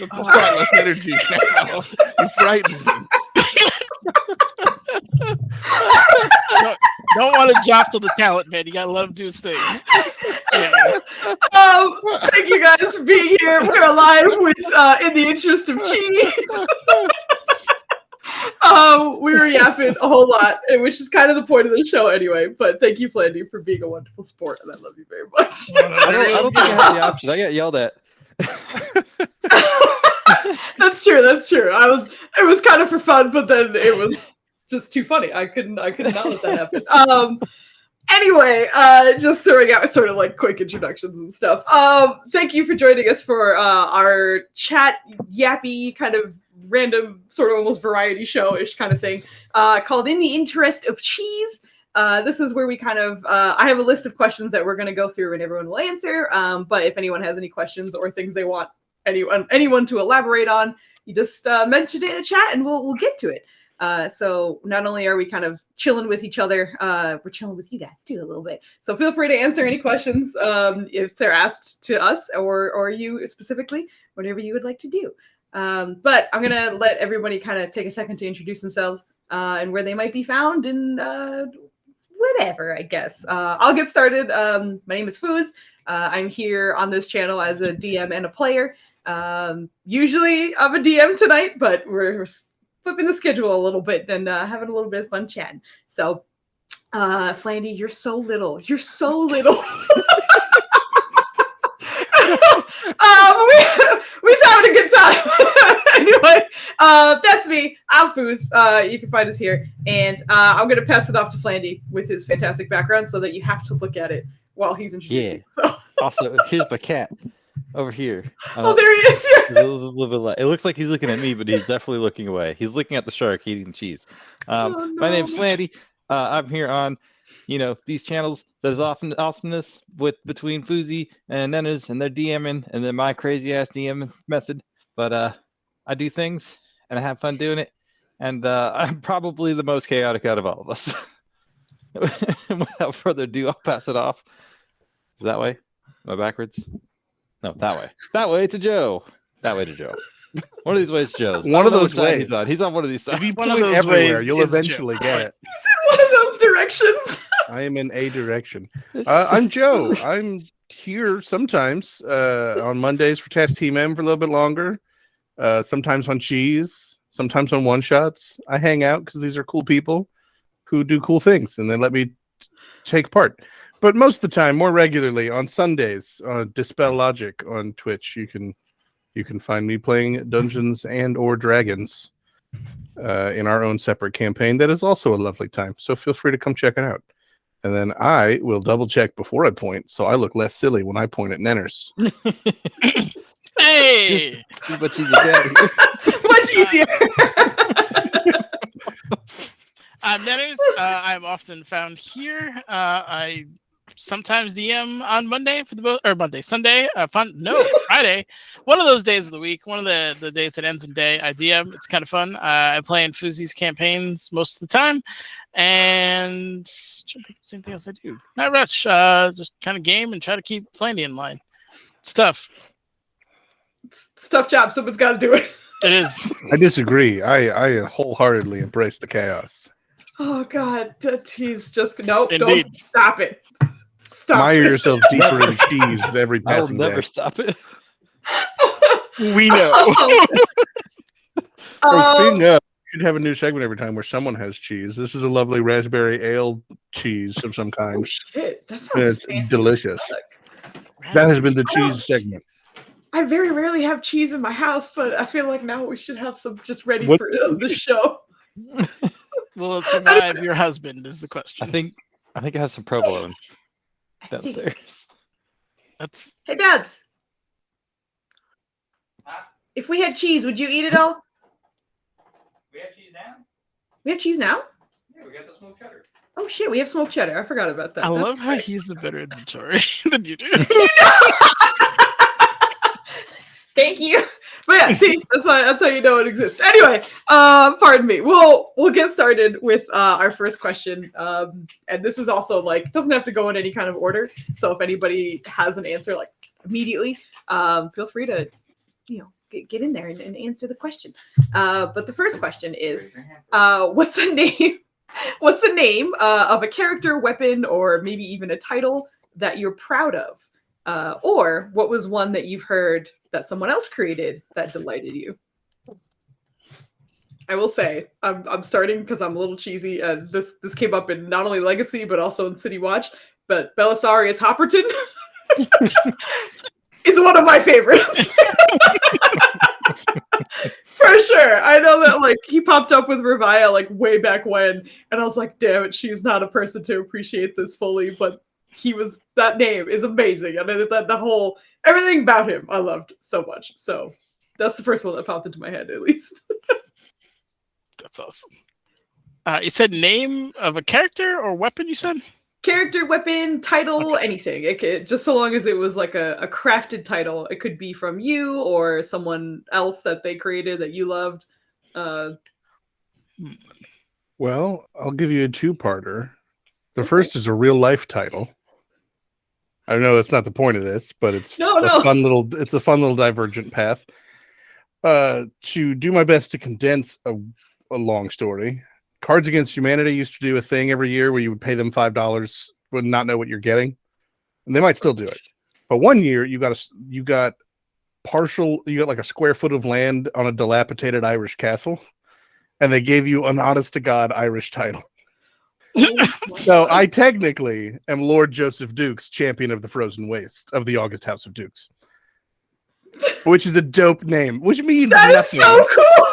Far less energy now. You frightened him. Don't want to jostle the talent, man. You gotta let him do his thing. Thank you guys for being here. We're live with In the Interest of Cheese. We were yapping a whole lot, which is kind of the point of the show anyway. But thank you, Flandy, for being a wonderful sport, and I love you very much. I don't think I had the option. I got yelled at. That's true. It was kind of for fun, but then it was just too funny. I couldn't not let that happen. Anyway, just throwing out sort of like quick introductions and stuff. Thank you for joining us for our chat yappy kind of random sort of almost variety show-ish kind of thing called In the Interest of Cheese. This is where we kind of, I have a list of questions that we're going to go through and everyone will answer. But if anyone has any questions or things they want anyone to elaborate on, you just mention it in a chat and we'll get to it. So not only are we kind of chilling with each other, we're chilling with you guys too a little bit. So feel free to answer any questions if they're asked to us or you specifically, whatever you would like to do. But I'm going to let everybody kind of take a second to introduce themselves and where they might be found and whatever, I guess. I'll get started. My name is Foozca. I'm here on this channel as a DM and a player. Usually I'm a DM tonight, but we're flipping the schedule a little bit and having a little bit of fun chatting. So, Flandy, you're so little. You're so little. We're having a good time. Anyway, that's me. I'm Foozca. You can find us here. And I'm going to pass it off to Flandy with his fantastic background so that you have to look at it while he's introducing. Yeah. So. Also, here's my cat over here. Oh, there he is. Yeah. A little bit like, it looks like he's looking at me, but he's definitely looking away. He's looking at the shark eating cheese. No. My name's Flandy. I'm here on, these channels. There's often awesomeness between Foozca and Nenners and their DMing and then my crazy ass DM method. But I do things and I have fun doing it. And I'm probably the most chaotic out of all of us. Without further ado, I'll pass it off. Is that way? Am I backwards? No, that way. That way to Joe. That way to Joe. One of these ways, Joe's. One of those ways. He's on one of these sides. If you point everywhere, you'll eventually get it. He's in one of those directions. I am in a direction. I'm Joe. I'm here sometimes on Mondays for Test Team M for a little bit longer. Sometimes on Cheese. Sometimes on One Shots. I hang out because these are cool people who do cool things, and they let me take part. But most of the time, more regularly, on Sundays, on Dispel Logic on Twitch, you can find me playing Dungeons and or Dragons in our own separate campaign. That is also a lovely time. So feel free to come check it out. And then I will double check before I point, so I look less silly when I point at Nenners. Hey! Just much easier. Much easier. I'm Dennis. I'm often found here. I sometimes DM on Monday for Sunday. Friday. One of those days of the week. One of the days that ends in day. I DM. It's kind of fun. I play in Foozie's campaigns most of the time, and trying to think of anything else I do. Not much. Just kind of game and try to keep Flandy in line. It's tough. It's a tough job. Someone's got to do it. It is. I disagree. I wholeheartedly embrace the chaos. Oh God, he's just no. Indeed. Don't stop it. Stop Mire it. yourself deeper in cheese with every I will passing never day. stop it. We know. Speaking of, we should have a new segment every time where someone has cheese. This is a lovely raspberry ale cheese of some Oh kind. shit, that And sounds it's fancy as delicious. fuck. That has been the cheese segment. I very rarely have cheese in my house, but I feel like now we should have some just ready What- for the show. Will it survive your husband? Is the question. I think I have some provolone I think- downstairs. That's Hey, Dubs. If we had cheese, would you eat it all? We have cheese now? We have cheese now? Yeah, we got the smoked cheddar. Oh shit, we have smoked cheddar. I forgot about that. I That's love how great. he's a better inventory than you do. Thank you. But yeah, see, that's how you know it exists. Anyway, pardon me. We'll get started with our first question. And this is also like doesn't have to go in any kind of order. So if anybody has an answer like immediately, feel free to get in there and answer the question. But the first question is, what's the name? What's the name of a character, weapon, or maybe even a title that you're proud of? Or what was one that you've heard that someone else created that delighted you? I will say, I'm starting because I'm a little cheesy, and this came up in not only Legacy but also in City Watch. But Belisarius Hopperton is one of my favorites. For sure. I know that like he popped up with Revia like way back when, and I was like, damn it, she's not a person to appreciate this fully, but that name is amazing. And that the whole everything about him I loved so much. So that's the first one that popped into my head, at least. That's awesome. You said name of a character or weapon, you said? Character, weapon, title, anything. Just so long as it was like a crafted title. It could be from you or someone else that they created that you loved. Well, I'll give you a two-parter. The first is a real life title. I know that's not the point of this, but it's a fun little divergent path. To do my best to condense a long story, Cards Against Humanity used to do a thing every year where you would pay them $5, would not know what you're getting, and they might still do it. But one year you got like a square foot of land on a dilapidated Irish castle, and they gave you an honest to God Irish title. So I technically am Lord Joseph Dukes, champion of the Frozen Waste of the August House of Dukes, which is a dope name, which means that nothing. is so cool.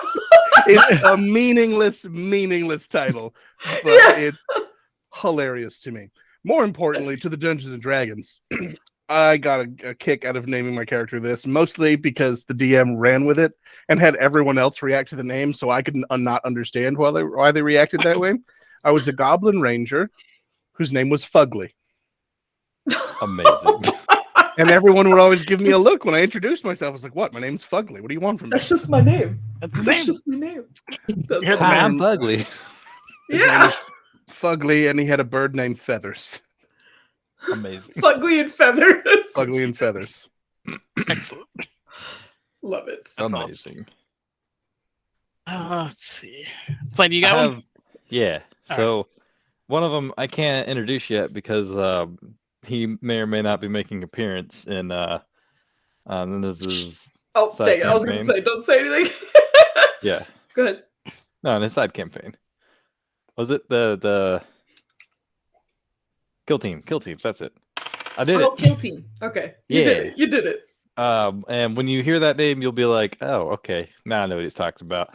It's a meaningless title, but it's hilarious to me. More importantly, to the Dungeons and Dragons, I got a kick out of naming my character this, mostly because the DM ran with it and had everyone else react to the name, so I could not understand why they reacted that way. I was a Goblin Ranger whose name was Fugly. Amazing. And everyone would always give me a look when I introduced myself. I was like, what? My name's Fugly. What do you want from me? That's just my name. That's the That's name. just my name. That's You're the awesome. Hi, I'm Ugly. His name Yeah. was Fugly, and he had a bird named Feathers. Amazing. Fugly and feathers. Fugly and Feathers. Excellent. Love it. That's Amazing. Let's see. Flame, you got one? Yeah. All So one of them I can't introduce yet because he may or may not be making an appearance in this is Oh, side dang it. I was going to campaign. say, don't say anything. Yeah. Go ahead. No, in his side campaign. Was it the Kill Team? Kill Teams, that's it. I did Oh, it. Kill Team. Okay. You did it. You did it. And when you hear that name, you'll be like, oh, okay, now I know what he's talking about.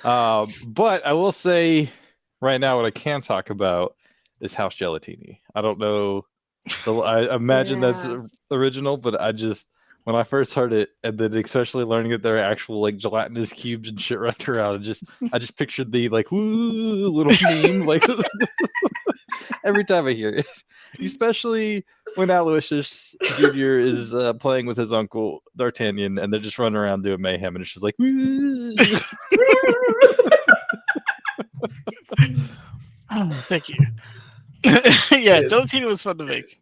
But I will say right now what I can talk about is House Gelatini. I don't know. I imagine that's Yeah. original, but I just when I first heard it, and then especially learning that there are actual like gelatinous cubes and shit wrapped around, I just pictured the like woo little meme like every time I hear it, especially when Aloysius Jr. is playing with his uncle D'Artagnan, and they're just running around doing mayhem, and it's just like woo. Oh, thank you. Yeah, gelatine was fun to make.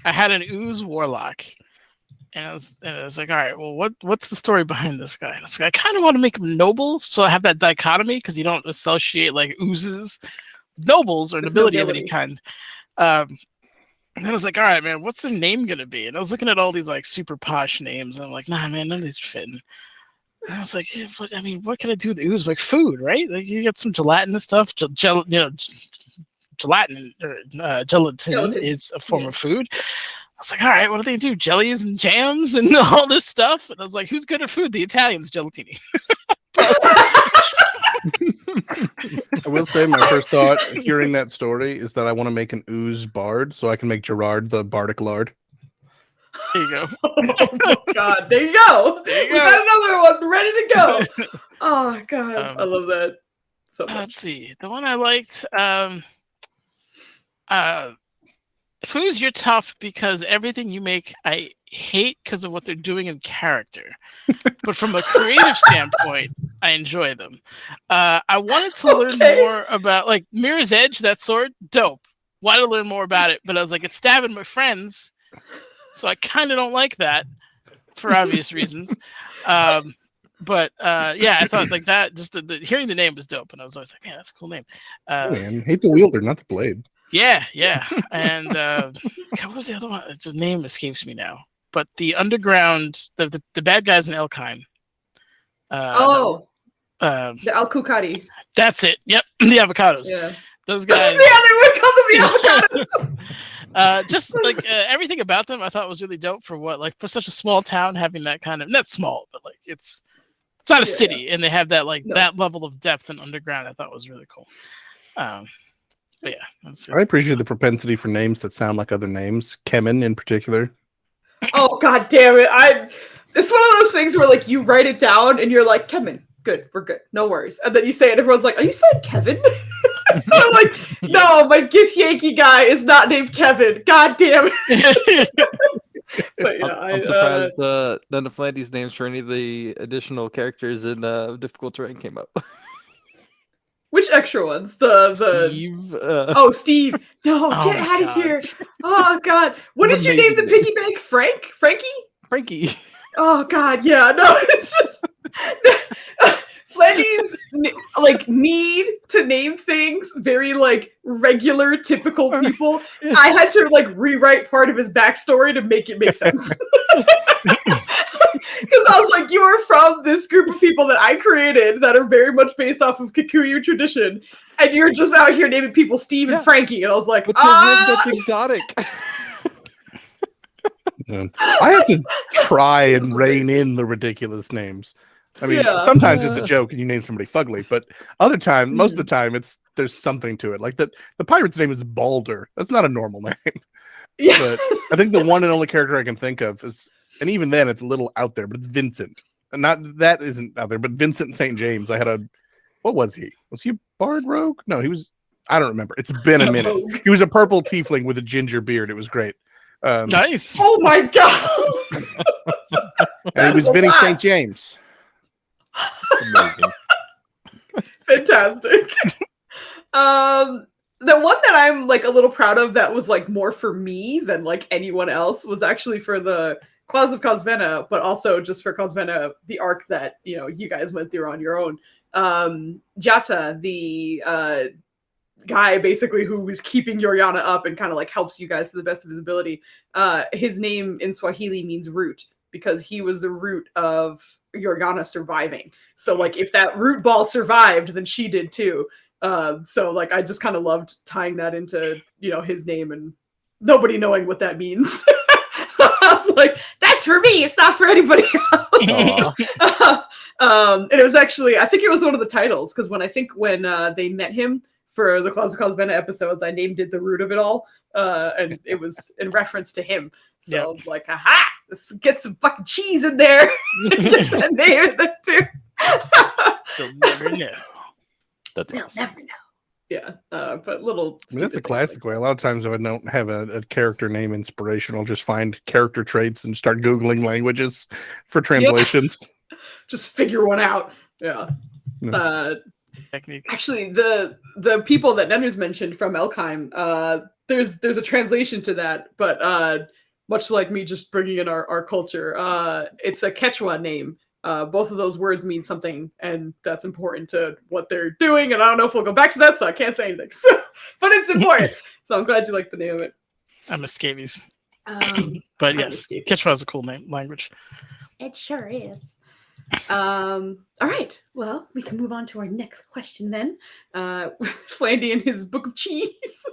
I had an ooze warlock, and I was like, all right, well, what's the story behind this guy? And I was like, I kind of want to make him noble, so I have that dichotomy because you don't associate like oozes, nobles, or nobility of any kind. And I was like, all right, man, what's the name gonna be? And I was looking at all these like super posh names, and I'm like, nah, man, none of these are fitting. And I was like, yeah, what can I do with ooze? Like food, right? Like you get some gelatinous stuff, gelatin or gelatin is a form of food. I was like, all right, what do they do? Jellies and jams and all this stuff? And I was like, who's good at food? The Italians, gelatini. I will say my first thought hearing that story is that I want to make an ooze bard so I can make Gerard the bardic lard. There you go. Oh my God, there you go. We got another one ready to go. Oh God, I love that so much. Let's see. The one I liked, Foos, you're tough because everything you make I hate because of what they're doing in character. But from a creative standpoint, I enjoy them. I wanted to learn more about like Mirror's Edge, that sword, dope. Wanted to learn more about it, but I was like, it's stabbing my friends. So I kind of don't like that for obvious reasons. But yeah, I thought like that, just hearing the name was dope. And I was always like, man, that's a cool name. Man, hate the wielder, not the blade. Yeah. And what was the other one? The name escapes me now. But the underground, the bad guys in Elkheim. The Al-Kukari. That's it. Yep. The avocados. Yeah. Those guys. Yeah, they would call them the avocados. Just like everything about them, I thought was really dope for for such a small town having that kind of, not small, but like it's not a city, and they have that that level of depth and underground. I thought was really cool. But yeah, I appreciate the propensity for names that sound like other names. Kemen in particular. Oh God damn it! It's one of those things where like you write it down and you're like, Kemen, good, we're good, no worries, and then you say it, and everyone's like, are you saying Kevin? I'm like, no, my Gif Yankee guy is not named Kevin. God damn it. But yeah, I'm surprised none of Flandy's names for any of the additional characters in Difficult Terrain came up. Which extra ones? The Steve. Steve. No, get out of here. Oh God. What did you name the piggy bank? Frankie? Oh God, yeah. No, it's just Flandy's like need to name things very like regular, typical people. I had to like rewrite part of his backstory to make it make sense. Because I was like, you are from this group of people that I created that are very much based off of Kikuyu tradition, and you're just out here naming people Steve and Frankie. And I was like, that's exotic. I have to try and rein in the ridiculous names. I mean, sometimes it's a joke and you name somebody fugly, but other times, most of the time, there's something to it. Like the pirate's name is Balder. That's not a normal name. Yeah. But I think the one and only character I can think of is, and even then it's a little out there, but it's Vincent. And that isn't out there, but Vincent St. James. What was he? Was he a bard rogue? No, he was, I don't remember. It's been a minute. He was a purple tiefling with a ginger beard. It was great. Nice. Oh my God. And he was Vinny St. James. Amazing. Fantastic. The one that I'm like a little proud of that was like more for me than like anyone else was actually for the Claws of Cosvenna, but also just for Cosvenna, the arc that you guys went through on your own. Jata, the guy basically who was keeping Yoriana up and kind of like helps you guys to the best of his ability. His name in Swahili means root, because he was the root of Yoriana surviving. So like if that root ball survived, then she did too. So like I just kind of loved tying that into his name and nobody knowing what that means. So I was like, that's for me, it's not for anybody else. And it was actually, I think it was one of the titles, because when they met him for the Closet Cosmena episodes, I named it The Root of It All. And it was in reference to him. So I was like, aha, let's get some fucking cheese in there. Get that name in there too. They'll never know. That's They'll awesome. never know. Yeah, but little. I mean, that's a stupid classic way. A lot of times, if I don't have a character name inspiration, I'll just find character traits and start Googling languages for translations. Just figure one out. Yeah. Technique. Actually, the people that Nenners mentioned from Elkheim, there's a translation to that, but much like me just bringing in our culture, it's a Quechua name. Both of those words mean something, and that's important to what they're doing. And I don't know if we'll go back to that, so I can't say anything. So, but it's important. So I'm glad you like the name of it. I'm a scabies. But yes, Quechua is a cool language. It sure is. All right. Well, we can move on to our next question then. Flandy and his book of cheese.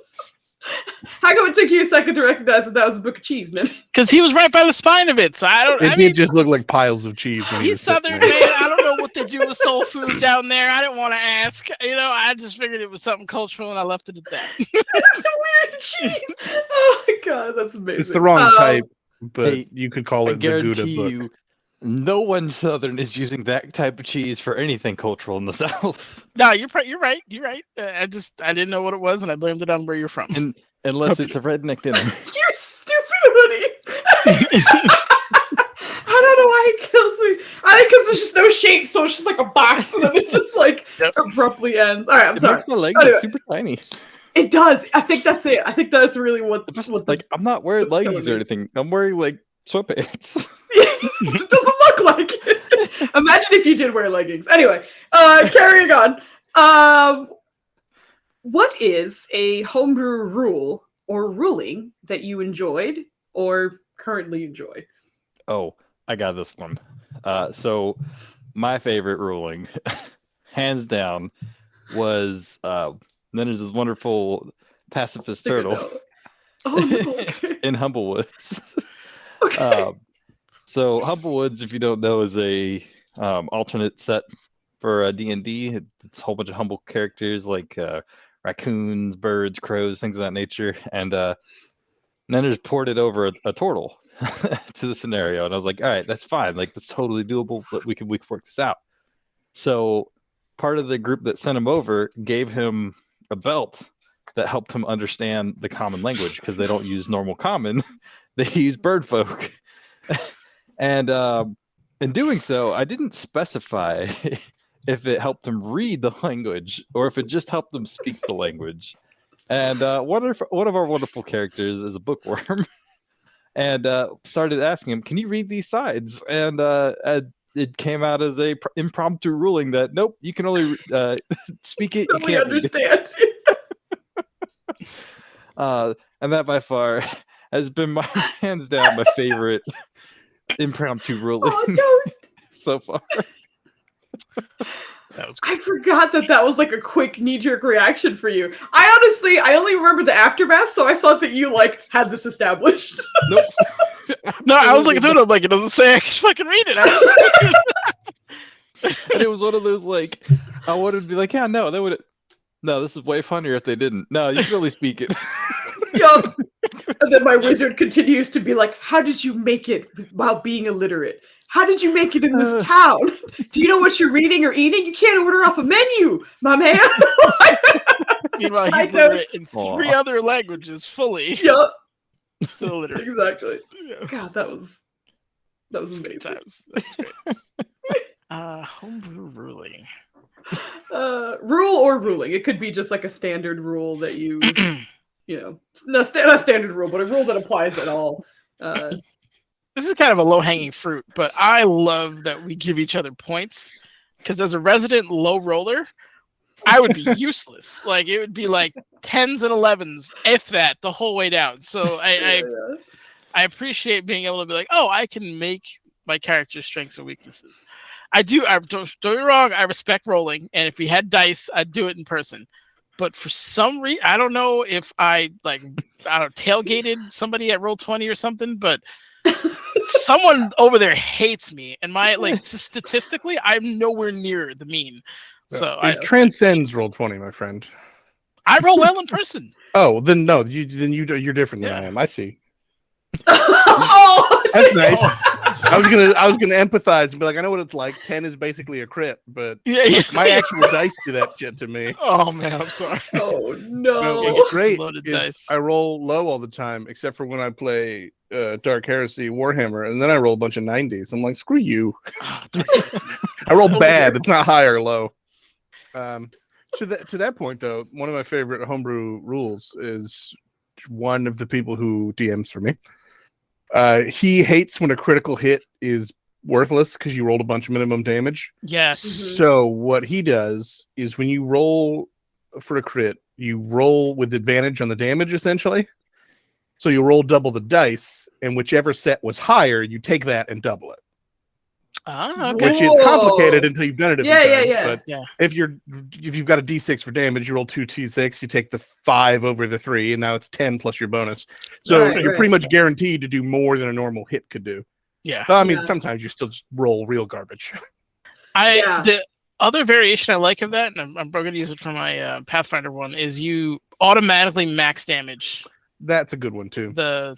How come it took you a second to recognize that was a book of cheese, man? Because he was right by the spine of it. So It did just look like piles of cheese. When he he's was sitting Southern, there. man. I don't know what they do with soul food down there. I didn't want to ask. I just figured it was something cultural, and I left it at that. It's a weird cheese. Oh my god, that's amazing. It's the wrong type, but hey, you could call I it the Gouda guarantee book. you, no one Southern is using that type of cheese for anything cultural in the South. No, you're right. You're right. I didn't know what it was, and I blamed it on where you're from. And unless it's a redneck dinner. You're stupid, honey. I don't know why it kills me. I think because there's just no shape, so it's just like a box, and then it just like abruptly ends. All right, I'm It sorry. makes my legs Anyway. look super tiny. It does. I think that's it. I think that's really what Like I'm not wearing what's killing leggings or me. anything. I'm wearing like sweatpants. It doesn't look like it. Imagine if you did wear leggings. Anyway, carrying on. What is a homebrew rule or ruling that you enjoyed or currently enjoy? Oh, I got this one. So my favorite ruling, hands down, was then there's this wonderful pacifist turtle Oh no. Okay. in Humblewoods. Okay. So Humblewoods, if you don't know, is a alternate set for D&D. It's a whole bunch of humble characters like raccoons, birds, crows, things of that nature. And then there's ported over a turtle to the scenario. And I was like, all right, that's fine. Like, that's totally doable, but we can work this out. So part of the group that sent him over gave him a belt that helped him understand the common language because they don't use normal common. They use bird folk. And in doing so, I didn't specify if it helped him read the language or if it just helped him speak the language. And one of our wonderful characters is a bookworm, and started asking him, "Can you read these sides?" And it came out as a impromptu ruling that nope, you can only speak it. You Totally can't read understand. it. And that by far has been my hands down my favorite impromptu ruling Ghost. so far. That was I forgot that was like a quick knee-jerk reaction for you. I only remember the aftermath, so I thought that you like had this established. Nope. no. I was looking through it. I'm like, it doesn't say I can fucking read it. And it was one of those like I wanted to be like, yeah, no, they would. No, this is way funnier if they didn't. No, you can really speak it. Yup. And then my wizard continues to be like, how did you make it while being illiterate? How did you make it in this town? Do you know what you're reading or eating? You can't order off a menu, my man. Meanwhile, I he's literate in Aw. 3 other languages fully. Yup. Still literate. Exactly. Yeah. God, that was amazing. Good times. That's great. Homebrew ruling. Rule or ruling. It could be just like a standard rule that you know, not a standard rule, but a rule that applies at all. This is kind of a low-hanging fruit, but I love that we give each other points because as a resident low roller, I would be useless. Like it would be like 10s and 11s, if that, the whole way down. So I appreciate being able to be like, oh, I can make my character's strengths and weaknesses. Don't get me wrong, I respect rolling, and if we had dice, I'd do it in person. But for some reason, I don't know if I tailgated somebody at Roll20 or something, but someone over there hates me, and statistically, I'm nowhere near the mean. So it transcends Roll20, my friend. I roll well in person. Oh, then no, you're different than I am. I see. Oh, That's geez. nice. I was gonna empathize and be like, I know what it's like. 10 is basically a crit, but Yeah. my actual dice do that shit to me. Oh man, I'm sorry. Oh No, no. what's Some great loaded is dice. I roll low all the time, except for when I play Dark Heresy Warhammer, and then I roll a bunch of 90s. I'm like, screw you. I roll bad. It's not high or low. To that point, though, one of my favorite homebrew rules is one of the people who DMs for me. He hates when a critical hit is worthless because you rolled a bunch of minimum damage. Yes. So what he does is when you roll for a crit, you roll with advantage on the damage, essentially. So you roll double the dice, and whichever set was higher, you take that and double it. Ah, okay. Which is complicated until you've done it a few times. Yeah. But Yeah. if you've got a D6 for damage, you roll 2 D6, you take the 5 over the 3, and now it's 10 plus your bonus. So Right, you're right. pretty much guaranteed to do more than a normal hit could do. Yeah. So, I mean, Yeah. sometimes you still just roll real garbage. Yeah. The other variation I like of that, and I'm going to use it for my Pathfinder one, is you automatically max damage That's a good one too. the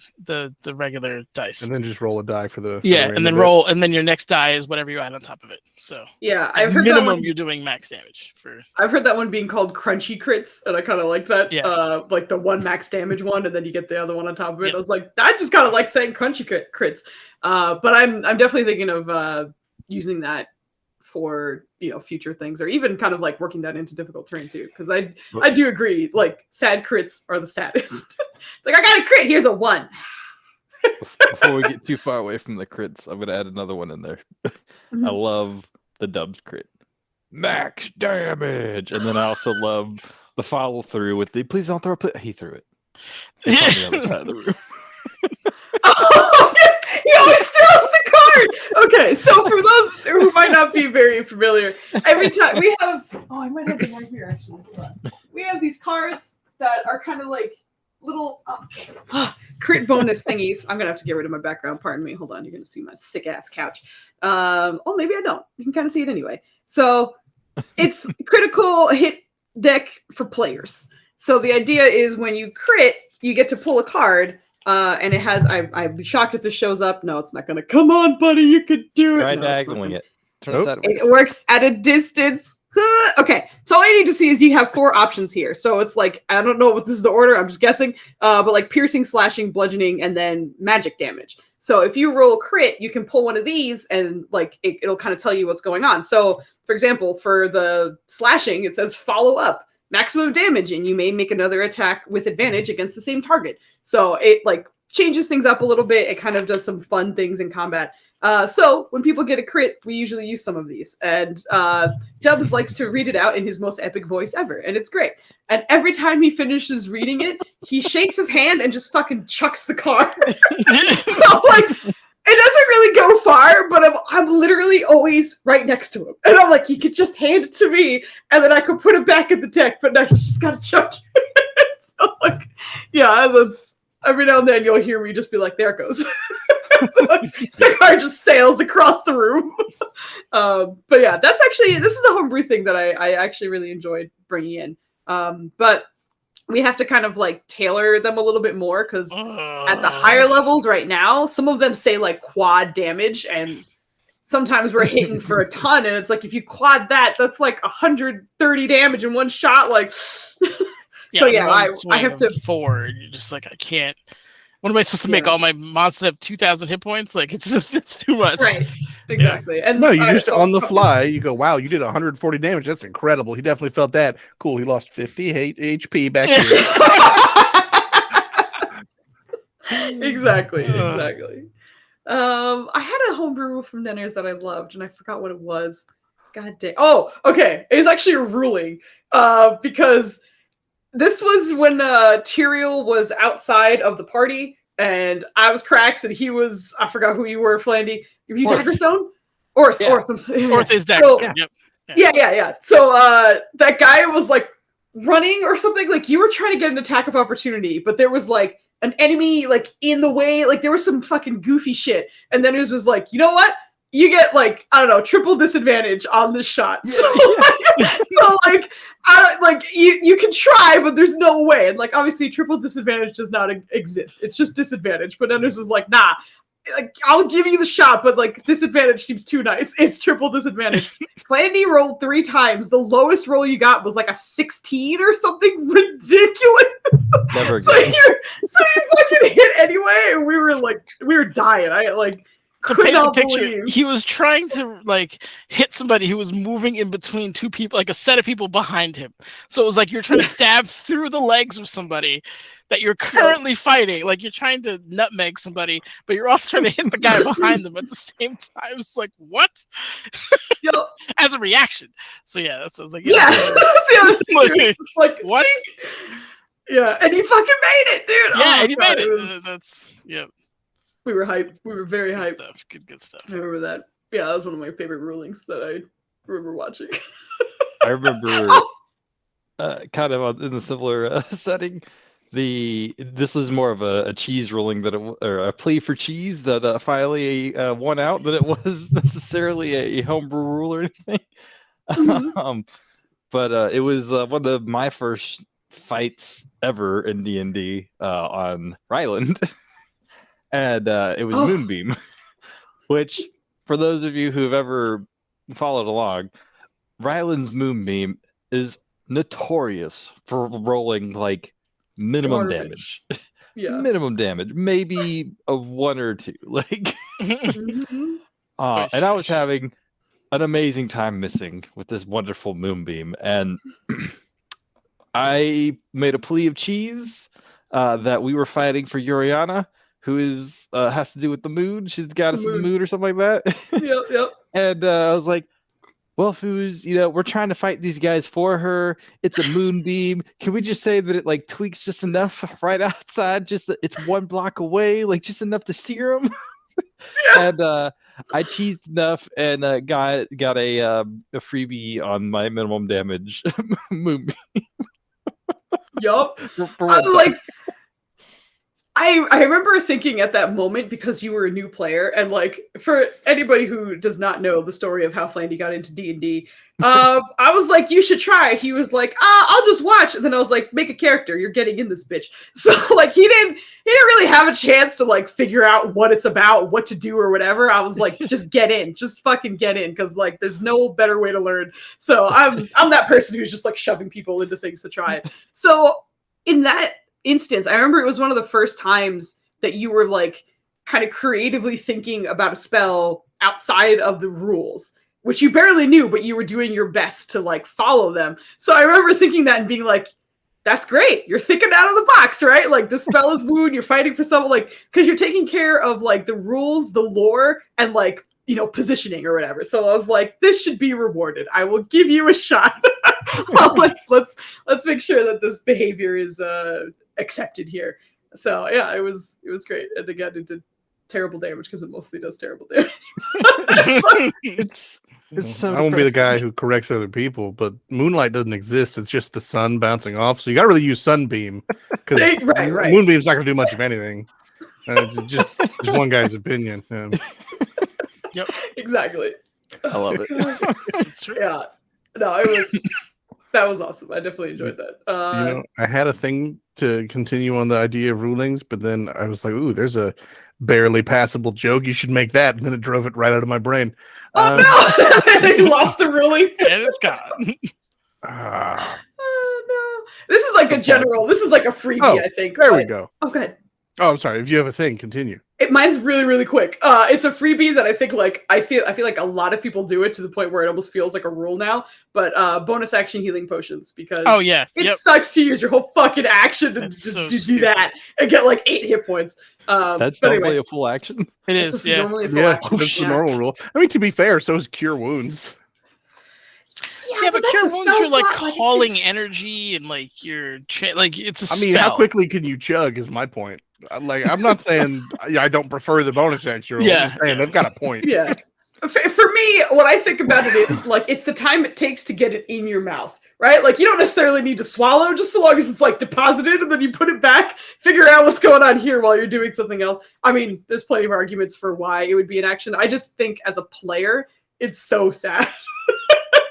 regular dice. And then just roll a die for the Yeah, random and then bit. roll, and then your next die is whatever you add on top of it. So Yeah, at I've heard that minimum one. you're doing max damage for. I've heard that one being called crunchy crits, and I kind of like that. Yeah. Like the one max damage one, and then you get the other one on top of it. Yep. I was like, I just kind of like saying crunchy crits. But I'm definitely thinking of using that for future things, or even kind of like working that into difficult terrain too. Because I do agree, like sad crits are the saddest. It's like I got a crit. Here's a 1. Before we get too far away from the crits, I'm gonna add another one in there. I love the dubs crit, max damage, and then I also love the follow through with the please don't throw a he threw it. It's on the other side of the room. Oh, he always throws the card. Okay, so for those who might not be very familiar, every time we have, I might have them right here actually. Hold on. We have these cards that are kind of like little crit bonus thingies. I'm gonna have to get rid of my background. Pardon me. Hold on. You're gonna see my sick ass couch. Oh, maybe I don't. You can kind of see it anyway. So it's critical hit deck for players. So the idea is when you crit, you get to pull a card. And it has, I'd be shocked if this shows up. No, it's not going to. Come on, buddy, you could do it. Try No, diagonaling it. Turn Nope. it sideways. it works at a distance. Okay, so all you need to see is you have 4 options here. So it's like, I don't know what this is the order, I'm just guessing. But like piercing, slashing, bludgeoning, and then magic damage. So if you roll crit, you can pull one of these and like it'll kind of tell you what's going on. So for example, for the slashing, it says follow up. Maximum damage, and you may make another attack with advantage against the same target. So it like changes things up a little bit. It kind of does some fun things in combat. So when people get a crit, we usually use some of these. And Dubs likes to read it out in his most epic voice ever, and it's great. And every time he finishes reading it, he shakes his hand and just fucking chucks the card. So like, it doesn't really go far, but I'm literally always right next to him. And I'm like, he could just hand it to me, and then I could put it back in the deck, but no, he's just got to chuck it. So, like, yeah, that's, every now and then you'll hear me just be like, there it goes. So, like, the card just sails across the room. But yeah, this is a homebrew thing that I actually really enjoyed bringing in. But we have to kind of like tailor them a little bit more because at the higher levels right now, some of them say like quad damage, and sometimes we're hitting for a ton. And it's like, if you quad that, that's like 130 damage in one shot. Like, so yeah, I have to 4. You're just like, I can't. What am I supposed to make all my monsters have 2,000 hit points? Like it's too much. Right. Exactly. Yeah. And no, you just on the fly, you go, wow, you did 140 damage. That's incredible. He definitely felt that. Cool. He lost 50 HP back here. Exactly. I had a homebrew from Denners that I loved, and I forgot what it was. God damn. Oh, okay. It was actually a ruling. Because this was when Tyrael was outside of the party, and I was Krax, and he was, I forgot who you were, Flandy. Were you Daggerstone? Orth. Yeah. Orth is Daggerstone. So, yep. Yeah. So that guy was like running or something. Like you were trying to get an attack of opportunity, but there was like an enemy like in the way. Like there was some fucking goofy shit. And then it was like, you know what? You get like, I don't know, triple disadvantage on this shot. So So like, you can try, but there's no way. And like, obviously, triple disadvantage does not exist. It's just disadvantage. But Enders was like, nah. Like, I'll give you the shot, but like disadvantage seems too nice. It's triple disadvantage. Clandy rolled 3 times. The lowest roll you got was like a 16 or something ridiculous. Never so again. you fucking hit anyway, and we were dying. I like To could paint the not picture, believe. he was trying to like hit somebody who was moving in between 2 people, like a set of people behind him. So it was like you're trying to stab through the legs of somebody that you're currently fighting. Like you're trying to nutmeg somebody, but you're also trying to hit the guy behind them at the same time. It's like, what? Yo, As a reaction. So yeah, that's what I was like. yeah, that's the other thing. Like, It's like what? Yeah, and he fucking made it, dude. Yeah, Oh, and he God, made it. was- That's yeah. we were hyped. We were very Good hyped. stuff. Good stuff. I remember that. Yeah, that was one of my favorite rulings that I remember watching. I remember kind of in a similar setting. This was more of a cheese ruling or a plea for cheese that finally won out than it was necessarily a homebrew rule or anything. Mhm. But it was one of my first fights ever in D&D on Ryland, and it was Oh. Moonbeam, which for those of you who've ever followed along, Ryland's Moonbeam is notorious for rolling like minimum Garbage. damage. Yeah. Minimum damage, maybe a 1 or 2. Like, Mhm. and I was having an amazing time missing with this wonderful Moonbeam, and I made a plea of cheese that we were fighting for Yuriana, who is has to do with the moon. She's the goddess of the moon or something like that. Yep. And I was like, well, Foos, we're trying to fight these guys for her. It's a moonbeam. Can we just say that it like tweaks just enough right outside? Just that it's 1 block away, like just enough to sear them. And I cheesed enough and got a freebie on my minimum damage moonbeam. Yup. For I'm one like, I remember thinking at that moment, because you were a new player, and like for anybody who does not know the story of how Flandy got into D&D, I was like, you should try. He was like, I'll just watch. And then I was like, make a character. You're getting in this bitch. So like he didn't really have a chance to like figure out what it's about, what to do or whatever. I was like, just get in, just fucking get in, because like there's no better way to learn. So I'm that person who's just like shoving people into things to try it. So in that instance, I remember it was one of the first times that you were like kind of creatively thinking about a spell outside of the rules, which you barely knew, but you were doing your best to like follow them. So I remember thinking that and being like, that's great. You're thinking out of the box, right? Like the spell is wound, you're fighting for someone, like, because you're taking care of like the rules, the lore, and like, positioning or whatever. So I was like, this should be rewarded. I will give you a shot. Let's make sure that this behavior is accepted here. So yeah, it was great. And again, it did terrible damage because it mostly does terrible damage. It's so I won't be the depressing. guy who corrects other people, but moonlight doesn't exist. It's just the sun bouncing off. So you got to really use sunbeam, because Right. moonbeam's not going to do much of anything. Just one guy's opinion. Exactly. I love it. It's true. Yeah. No, that was awesome. I definitely enjoyed that. I had a thing to continue on the idea of rulings, but then I was like, ooh, there's a barely passable joke. You should make that. And then it drove it right out of my brain. Oh no! You lost the ruling. And it's gone. Oh no! This is like a general. This is like a freebie, Oh, I think. there we go. Oh, good. Oh, I'm sorry. If you have a thing, continue. Mine's really, really quick. It's a freebie that I think like I feel like a lot of people do it to the point where it almost feels like a rule now. But bonus action healing potions, because Oh yeah. it sucks to use your whole fucking action to That's just so do stupid. that and get like 8 hit points. That's but normally anyway, a full action. It it's is. just Yeah. normally a full Yeah, action. that's the Yeah. normal rule. I mean, to be fair, so is cure wounds. Yeah, but that's cure a wounds, spell you're like slot, calling energy and like you're like it's a I mean, spell. how quickly can you chug is my point. Like, I'm not saying I don't prefer the bonus action rule. I'm Yeah, just saying they've got a point. Yeah. For me, what I think about it is like it's the time it takes to get it in your mouth, right? Like you don't necessarily need to swallow, just so long as it's like deposited and then you put it back, figure out what's going on here while you're doing something else. I mean, there's plenty of arguments for why it would be an action. I just think as a player, it's so sad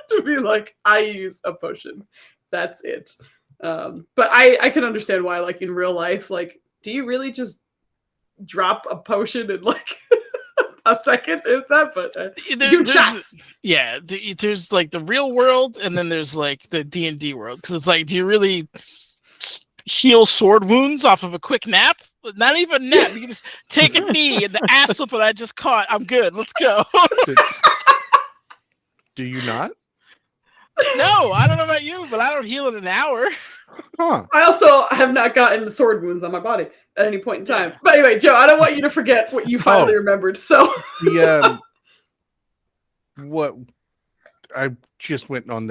to to be like, I use a potion. That's it. But I can understand why, like in real life, like, do you really just drop a potion in like a second? Is that? But do shots. Yeah, there's like the real world, and then there's like the D&D world. Because it's like, do you really heal sword wounds off of a quick nap? Not even a nap. You can just take a knee and the ass whip that I just caught. I'm good. Let's go. Do you not? No, I don't know about you, but I don't heal in an hour. Huh. I also have not gotten sword wounds on my body at any point in time. But anyway, Joe, I don't want you to forget what you finally remembered. So what I just went on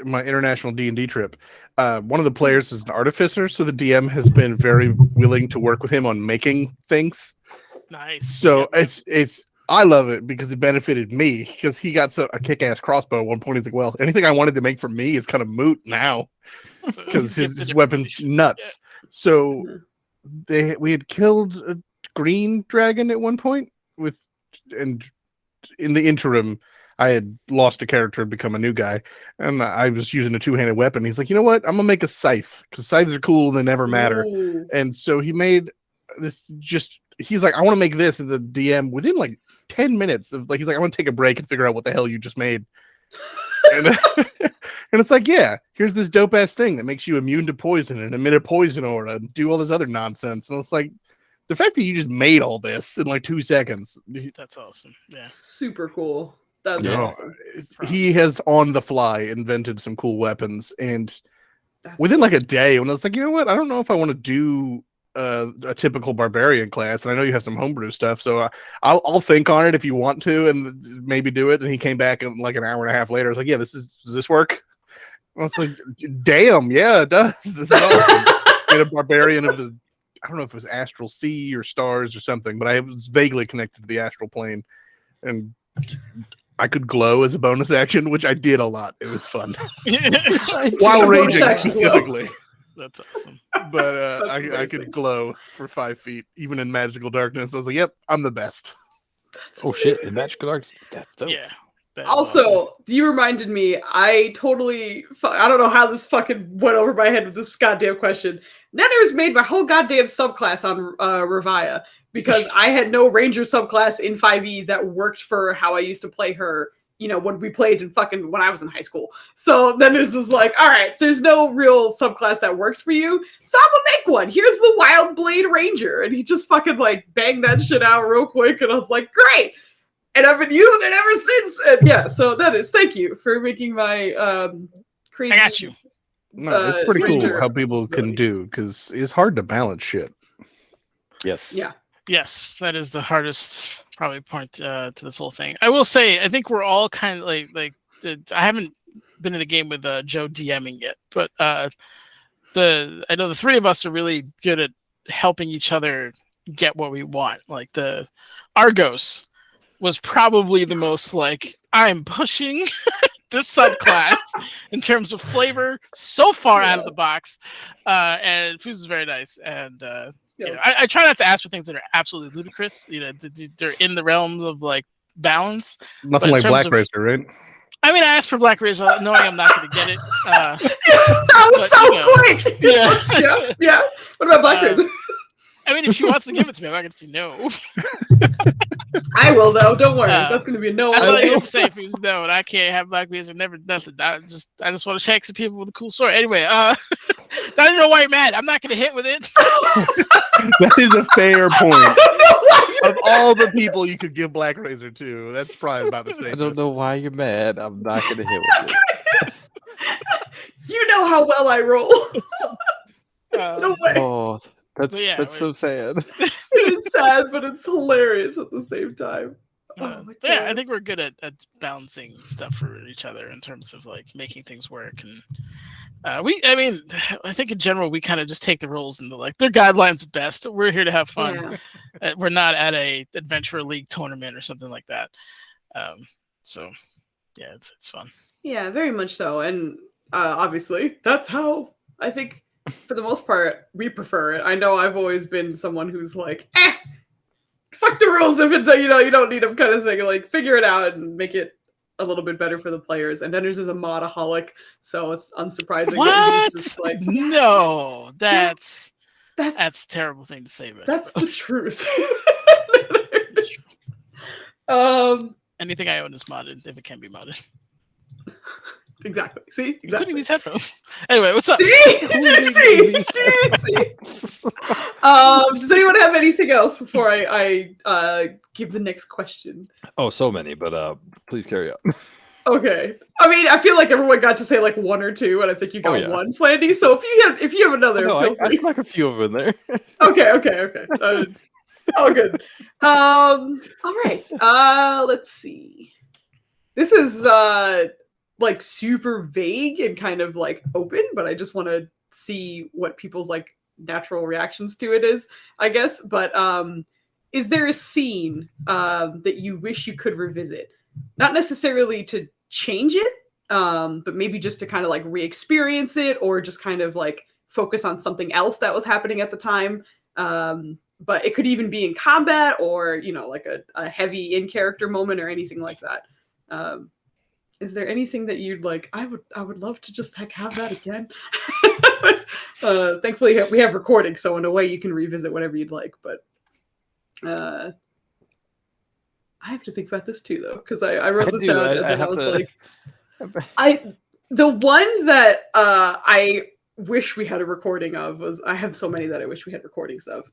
my international D&D trip. One of the players is an artificer, so the DM has been very willing to work with him on making things. Nice. So it's I love it because it benefited me, because he got a kick-ass crossbow at one point. He's like, well, anything I wanted to make for me is kind of moot now because his weapon's nuts. Yeah. So we had killed a green dragon at one point and in the interim, I had lost a character and become a new guy, and I was using a two-handed weapon. He's like, you know what? I'm gonna make a scythe because scythes are cool and they never matter. Ooh. And so he made this. He's like, I want to make this, and the DM within like 10 minutes of like, he's like, I want to take a break and figure out what the hell you just made. and, and it's like, yeah, here's this dope ass thing that makes you immune to poison and emit a poison aura and do all this other nonsense. And it's like, the fact that you just made all this in like 2 seconds. That's awesome. Yeah. Super cool. That's awesome. He has on the fly invented some cool weapons, and within like a day, when I was like, you know what, I don't know if I want to do a typical barbarian class, and I know you have some homebrew stuff, so I'll think on it if you want to, and maybe do it. And he came back and like an hour and a half later, I was like, yeah, does this work? I was like, damn, yeah, it does. This is awesome. Get a barbarian of the, I don't know if it was astral sea or stars or something, but I was vaguely connected to the astral plane, and I could glow as a bonus action, which I did a lot. It was fun. While raging specifically. That's awesome. But I could glow for 5 feet, even in magical darkness. I was like, yep, I'm the best. Shit, in magical darkness? That's dope. Yeah. Also, awesome. You reminded me, I don't know how this fucking went over my head with this goddamn question. Nanners made my whole goddamn subclass on Revia because I had no ranger subclass in 5e that worked for how I used to play her, you know, when we played when I was in high school. So then it was like, all right, there's no real subclass that works for you, so I'm gonna make one. Here's the Wild Blade Ranger. And he just fucking like banged that shit out real quick, and I was like, great. And I've been using it ever since. And yeah, so thank you for making my crazy. I got you. No, it's pretty cool how people can do, because it's hard to balance shit. Yes. Yeah. Yes, that is the hardest probably point to this whole thing. I will say, I think we're all kind of like I haven't been in a game with Joe DMing yet, but I know the three of us are really good at helping each other get what we want. Like the Argos was probably the most like, I'm pushing this subclass in terms of flavor so far out of the box, and Foozca is very nice. And I try not to ask for things that are absolutely ludicrous. You know, they're in the realm of like balance. Nothing like Black Razor, right? I mean, I asked for Black Razor, knowing I'm not going to get it. That was quick. Yeah. What about Black Razor? I mean, if she wants to give it to me, I'm not going to say no. I will, though. Don't worry. That's going to be a no. That's all you have to say if it's no, and I can't have Black Razor. Never, nothing. I just want to shake some people with a cool sword. Anyway, I don't know why you're mad. I'm not going to hit with it. That is a fair point. Of all the people you could give Black Razor to, that's probably about the same. I don't know why you're mad. I'm not going to hit with it. You know how well I roll. There's no way. Oh, that's so sad. It is sad, but it's hilarious at the same time. I think we're good at balancing stuff for each other in terms of like making things work. And I think in general we kind of just take the rules and they're guidelines best. We're here to have fun. Yeah. We're not at a Adventure League tournament or something like that. So yeah, it's fun. Yeah, very much so. And obviously that's how I think for the most part we prefer it. I know I've always been someone who's like, fuck the rules if it's, you don't need them kind of thing. Like, figure it out and make it a little bit better for the players. And Nenners is a modaholic, so it's unsurprising What? that he's just like, No, that's yeah, a terrible thing to say. About that's bro. the truth. Anything I own is modded if it can be modded, Exactly. See, including exactly. these headphones. Anyway, what's up? Did you see? Does anyone have anything else before I give the next question? Oh, so many, but please carry on. Okay. I mean, I feel like everyone got to say like one or two, and I think you got yeah. one, Flandy. So if you have another, No, feel I free. snuck a few of them in there. Okay. Oh, good. All right. Let's see. This is like super vague and kind of like open, but I just want to see what people's like natural reactions to it is, I guess. But is there a scene that you wish you could revisit? Not necessarily to change it, but maybe just to kind of like re-experience it, or just kind of like focus on something else that was happening at the time. But it could even be in combat, or like a heavy in-character moment or anything like that. Is there anything that you'd like? I would love to just like have that again. Thankfully we have recording, so in a way you can revisit whatever you'd like. But I have to think about this too, though, because I wrote this down and then I was like, the one that I wish we had a recording of was, I have so many that I wish we had recordings of.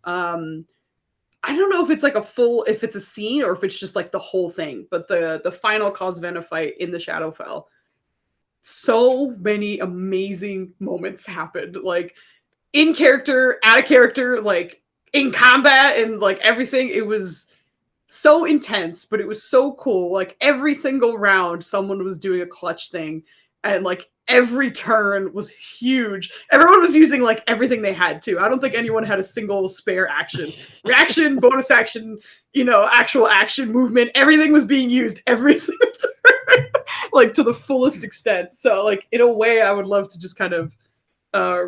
I don't know if it's like if it's a scene or if it's just like the whole thing, but the final Cosvena fight in the Shadowfell, so many amazing moments happened, like in character, out of character, like in combat, and like everything. It was so intense, but it was so cool. Like every single round, someone was doing a clutch thing, and like every turn was huge. Everyone was using like everything they had to. I don't think anyone had a single spare action. Reaction, bonus action, actual action, movement. Everything was being used every single turn, like to the fullest extent. So like in a way, I would love to just kind of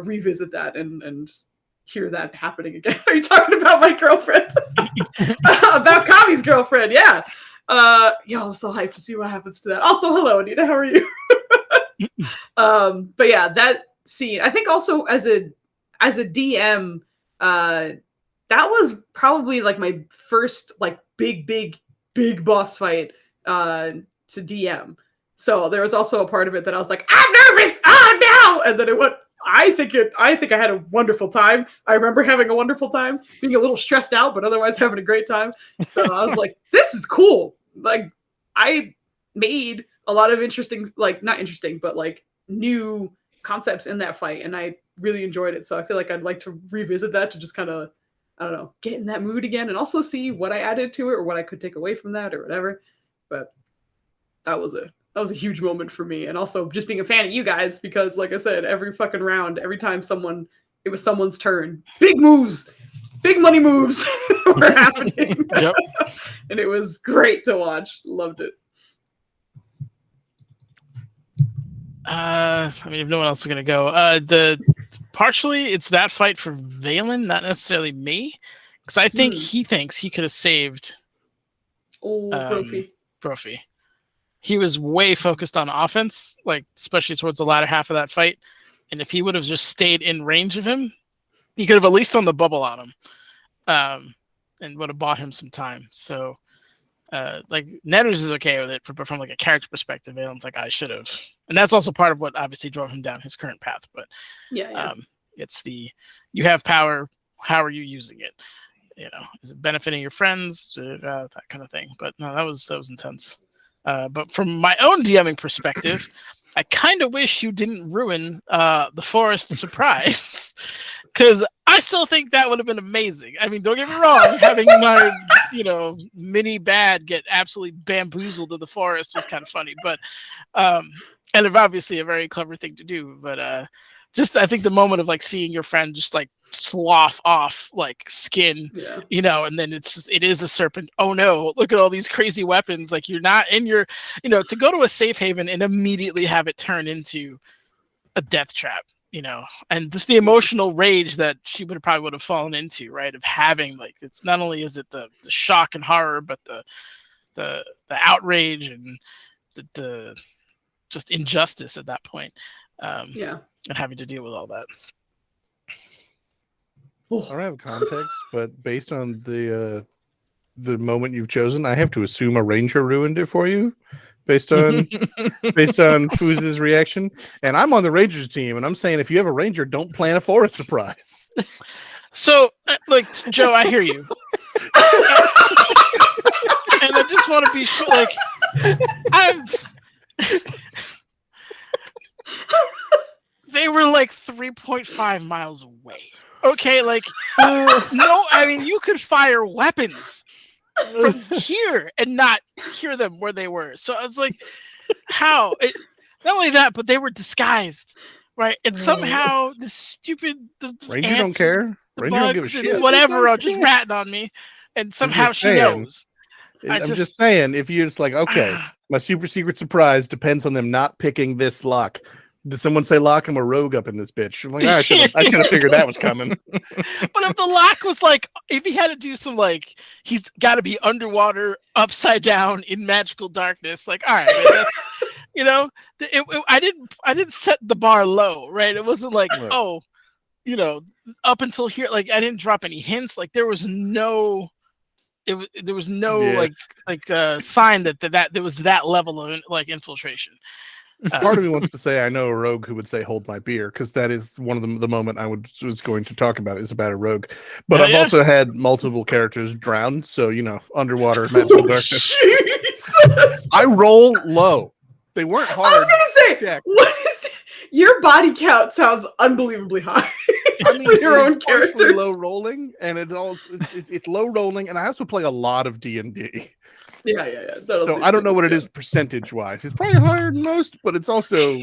revisit that and hear that happening again. Are you talking about my girlfriend? About Kami's girlfriend, yeah. I'm so hyped to see what happens to that. Also, hello, Anita. How are you? But yeah, that scene, I think also as a DM, that was probably like my first like big boss fight to DM. So there was also a part of it that I was like, I'm nervous. Oh no! And then it went. I think I had a wonderful time. I remember having a wonderful time, being a little stressed out, but otherwise having a great time. So I was like, this is cool. Like I made a lot of interesting, like not interesting, but like new concepts in that fight, and I really enjoyed it. So I feel like I'd like to revisit that to just kind of, I don't know, get in that mood again, and also see what I added to it or what I could take away from that or whatever. But that was a huge moment for me, and also just being a fan of you guys, because like I said, every fucking round, every time it was someone's turn, big moves, big money moves were happening. Yep. And it was great to watch. Loved it. I mean, if no one else is gonna go, partially it's that fight for Valen, not necessarily me, because I think he thinks he could have saved Brophy. He was way focused on offense, like especially towards the latter half of that fight. And if he would have just stayed in range of him, he could have at least done the bubble on him, and would have bought him some time. So, like Netters is okay with it, but from like a character perspective, Valen's like, I should have, and that's also part of what obviously drove him down his current path. But it's you have power. How are you using it? Is it benefiting your friends? That kind of thing. But no, that was intense. But from my own DMing perspective, I kind of wish you didn't ruin the forest surprise, because I still think that would have been amazing. I mean, don't get me wrong, having my mini bad get absolutely bamboozled in the forest was kind of funny, but and obviously a very clever thing to do. But just I think the moment of like seeing your friend just like slough off like skin, and then it is a serpent. Oh no, look at all these crazy weapons. Like you're not in your, to go to a safe haven and immediately have it turn into a death trap, and just the emotional rage that she would have fallen into, right? Of having like, it's not only is it the shock and horror, but the outrage and the just injustice at that point. Yeah. And having to deal with all that. I don't have context, but based on the moment you've chosen, I have to assume a ranger ruined it for you, based on Fooz's reaction. And I'm on the Rangers team, and I'm saying if you have a ranger, don't plan a forest surprise. So, like, Joe, I hear you, and I just want to be sure, like, they were like 3.5 miles away. Okay, like, no, I mean, you could fire weapons from here and not hear them where they were. So I was like, how? Not only that, but they were disguised, right? And somehow the stupid Ranger ants, don't care. the Ranger don't give a bugs, shit. and whatever are just ratting on me, and somehow she knows. I'm just saying, if you're just like, okay, my super secret surprise depends on them not picking this lock. Did someone say lock? I'm a rogue up in this bitch. I'm like, I should have figured that was coming. But if the lock was like, if he had to do some, like, he's got to be underwater, upside down in magical darkness. Like, all right, man, that's, you know, I didn't set the bar low, right? It wasn't like, right. Oh, you know, up until here, like, I didn't drop any hints. Like, there was no. There was no sign that there was that level of like infiltration. Part of me wants to say I know a rogue who would say "hold my beer" because that is one of the moment I was going to talk about is about a rogue. But I've also had multiple characters drown, so underwater magical darkness. Jesus. I roll low. They weren't hard. I was gonna say, what is your body count? Sounds unbelievably high. I mean, for your own characters. Low rolling, and it's low rolling, and I also play a lot of D&D. Yeah. So I don't know what it is percentage wise. It's probably higher than most, but it's also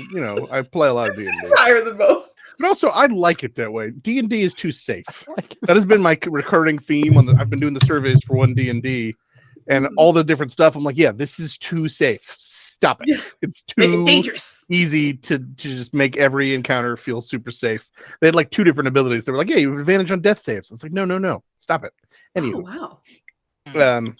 I play a lot of D&D. It's higher than most. But also, I like it that way. D&D is too safe. That has been my recurring theme I've been doing the surveys for one D&D, and all the different stuff. I'm like, yeah, this is too safe. Stop it. It's too dangerous. Easy to just make every encounter feel super safe. They had like two different abilities. They were like, yeah, you have advantage on death saves. It's like, no. Stop it. Anywho. Oh, wow.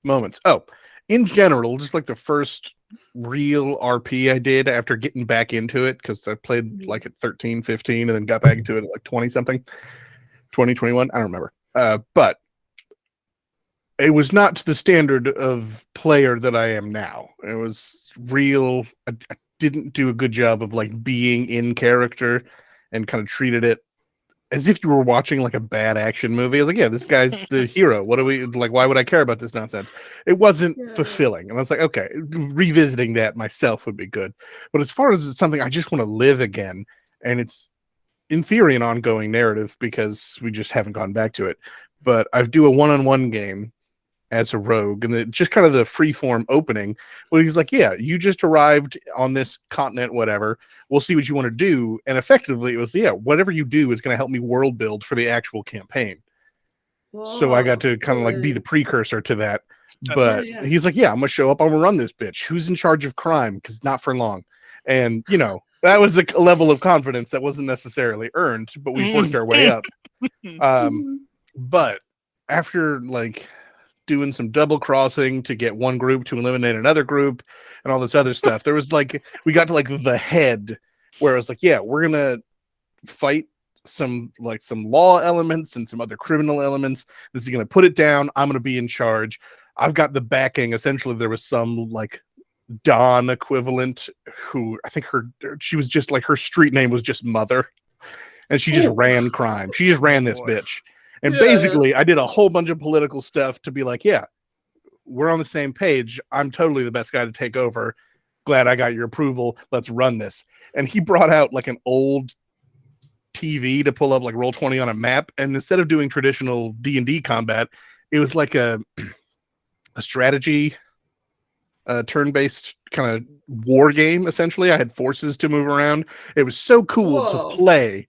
Moments. Oh, in general, just like the first real RP I did after getting back into it, because I played like at 13, 15, and then got back into it at like 20 something, 20, 21, I don't remember. But it was not to the standard of player that I am now. It was real. I didn't do a good job of like being in character and kind of treated it as if you were watching like a bad action movie. I was like, yeah, this guy's the hero. What do we like? Why would I care about this nonsense? It wasn't fulfilling. And I was like, okay, revisiting that myself would be good. But as far as it's something I just want to live again, and it's in theory an ongoing narrative because we just haven't gone back to it. But I do a one-on-one game as a rogue, and just kind of the freeform opening where he's like, yeah, you just arrived on this continent, whatever, we'll see what you want to do. And effectively it was, yeah, whatever you do is going to help me world build for the actual campaign. So I got to kind of like be the precursor to that. But he's like, yeah, I'm gonna show up, I'm gonna run this bitch. Who's in charge of crime? Because not for long. And that was a level of confidence that wasn't necessarily earned, but we worked our way up. But after like doing some double crossing to get one group to eliminate another group and all this other stuff, there was like, we got to like the head where it was like, yeah, we're gonna fight some law elements and some other criminal elements. This is gonna put it down. I'm gonna be in charge. I've got the backing. Essentially, there was some like Dawn equivalent who I think she was just like, her street name was just Mother, and she just ran crime. She just ran this bitch. And basically, I did a whole bunch of political stuff to be like, yeah, we're on the same page. I'm totally the best guy to take over. Glad I got your approval. Let's run this. And he brought out like an old TV to pull up like Roll20 on a map. And instead of doing traditional D&D combat, it was like a strategy, turn-based kind of war game, essentially. I had forces to move around. It was so cool to play.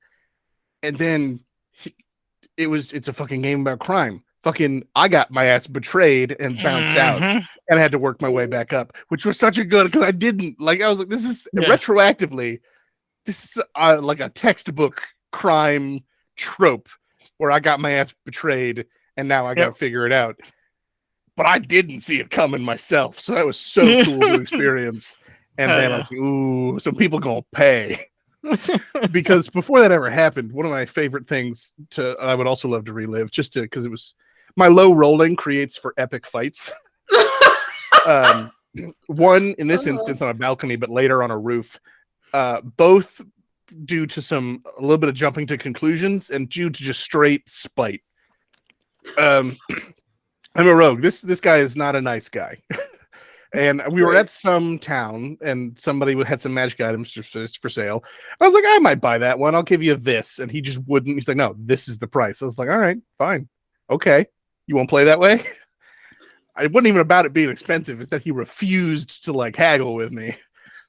And then it's a fucking game about crime. Fucking, I got my ass betrayed and bounced out, and I had to work my way back up, which was such a good, because I didn't like. I was like, this is retroactively, this is like a textbook crime trope where I got my ass betrayed and now I got to figure it out. but I didn't see it coming myself. So that was so cool to experience. And then I was like, ooh, some people gonna pay. Because before that ever happened, one of my favorite things I would also love to relive, because it was my low rolling creates for epic fights. One in this instance on a balcony, but later on a roof. Both due to a little bit of jumping to conclusions and due to just straight spite. I'm a rogue. This guy is not a nice guy. And we were at some town, and somebody had some magic items for sale. I was like, I might buy that one. I'll give you this. And he just wouldn't. He's like, no, this is the price. I was like, all right, fine. Okay. You won't play that way? It wasn't even about it being expensive. It's that he refused to like haggle with me.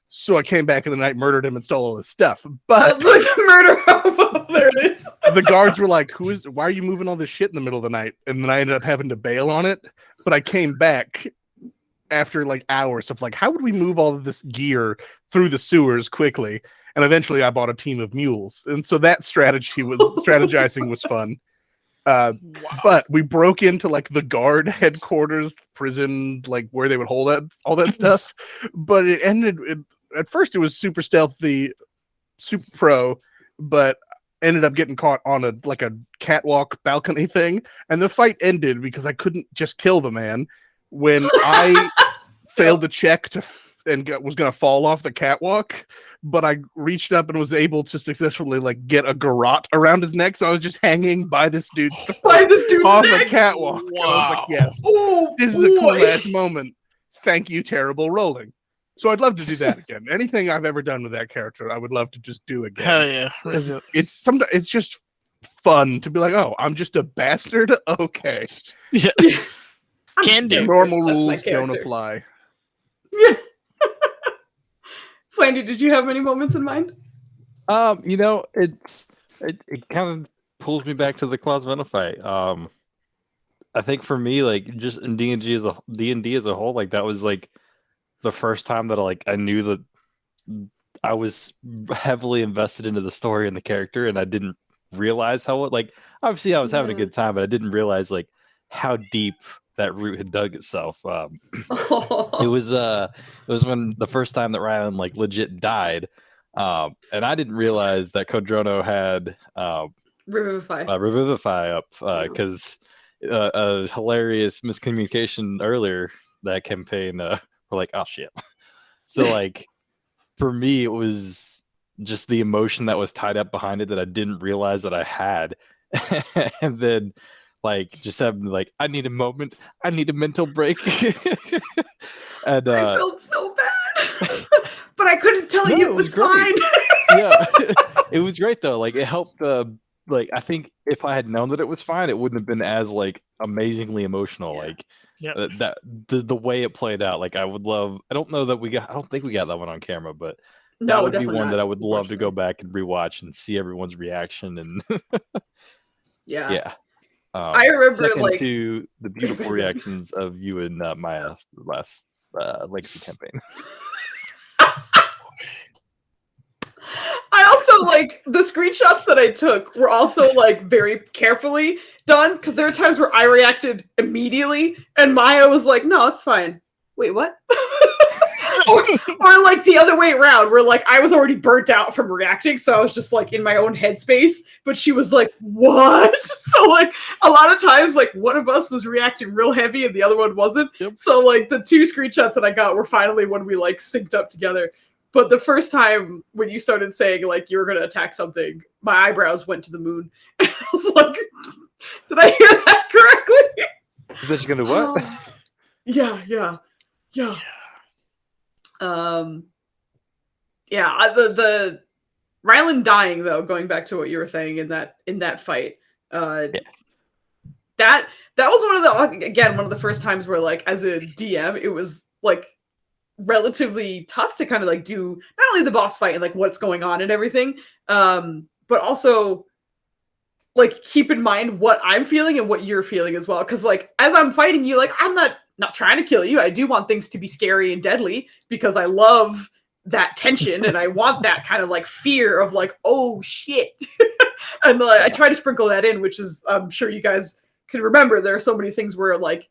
So I came back in the night, murdered him, and stole all his stuff. But murder hobo, there it is. The guards were like, why are you moving all this shit in the middle of the night? And then I ended up having to bail on it. But I came back after like hours of like, how would we move all of this gear through the sewers quickly? And eventually I bought a team of mules. And so that strategizing was fun. But we broke into like the guard headquarters, prison, like where they would hold all that stuff. But it ended, at first it was super stealthy, super pro, but ended up getting caught on a catwalk balcony thing. And the fight ended because I couldn't just kill the man when I failed to check and was going to fall off the catwalk, but I reached up and was able to successfully like get a garrote around his neck. So I was just hanging by this dude's off neck? a catwalk. Wow. I was like, yes, this is a cool ass moment. Thank you, terrible rolling. So I'd love to do that again. Anything I've ever done with that character, I would love to just do again. Hell yeah. It's just fun to be like, oh, I'm just a bastard. Okay. Yeah. Can do. Normal rules don't apply. Yeah. Flandy, did you have many moments in mind? It kind of pulls me back to the Clausvena fight. I think for me, like just in D&D as a whole, like that was like the first time that I knew that I was heavily invested into the story and the character, and I didn't realize obviously I was having a good time, but I didn't realize like how deep that root had dug itself. It was when the first time that Rylan like legit died, and I didn't realize that Codrono had Revivify up because a hilarious miscommunication earlier that campaign. We're like, oh shit. So like for me, it was just the emotion that was tied up behind it that I didn't realize that I had, and then like just having like, I need a moment, I need a mental break. And I felt so bad, but I couldn't tell you it was fine. Yeah, it was great though. Like it helped. Like I think if I had known that it was fine, it wouldn't have been as like amazingly emotional. Yeah. Like Yep. The way it played out. Like I would love. I don't think we got that one on camera, but No, that would be definitely one not, that I would love to go back and rewatch and see everyone's reaction. And yeah. I remember like to the beautiful reactions of you and Maya last Legacy campaign. I also like the screenshots that I took were also like very carefully done because there were times where I reacted immediately and Maya was like, no, it's fine. Wait, what? or like the other way around where like I was already burnt out from reacting, so I was just like in my own headspace, but she was like, what? So like a lot of times like one of us was reacting real heavy and the other one wasn't. Yep. So like the two screenshots that I got were finally when we like synced up together. But the first time when you started saying like you were going to attack something, my eyebrows went to the moon. I was like, did I hear that correctly? Is that going to what? Yeah. The Rylan dying though, going back to what you were saying in that fight, that was one of the first times where like as a DM it was like relatively tough to kind of like do not only the boss fight and like what's going on and everything, but also like keep in mind what I'm feeling and what you're feeling as well, because like as I'm fighting you, like I'm not trying to kill you. I do want things to be scary and deadly because I love that tension and I want that kind of like fear of like, oh shit. And I try to sprinkle that in, which is I'm sure you guys can remember there are so many things where like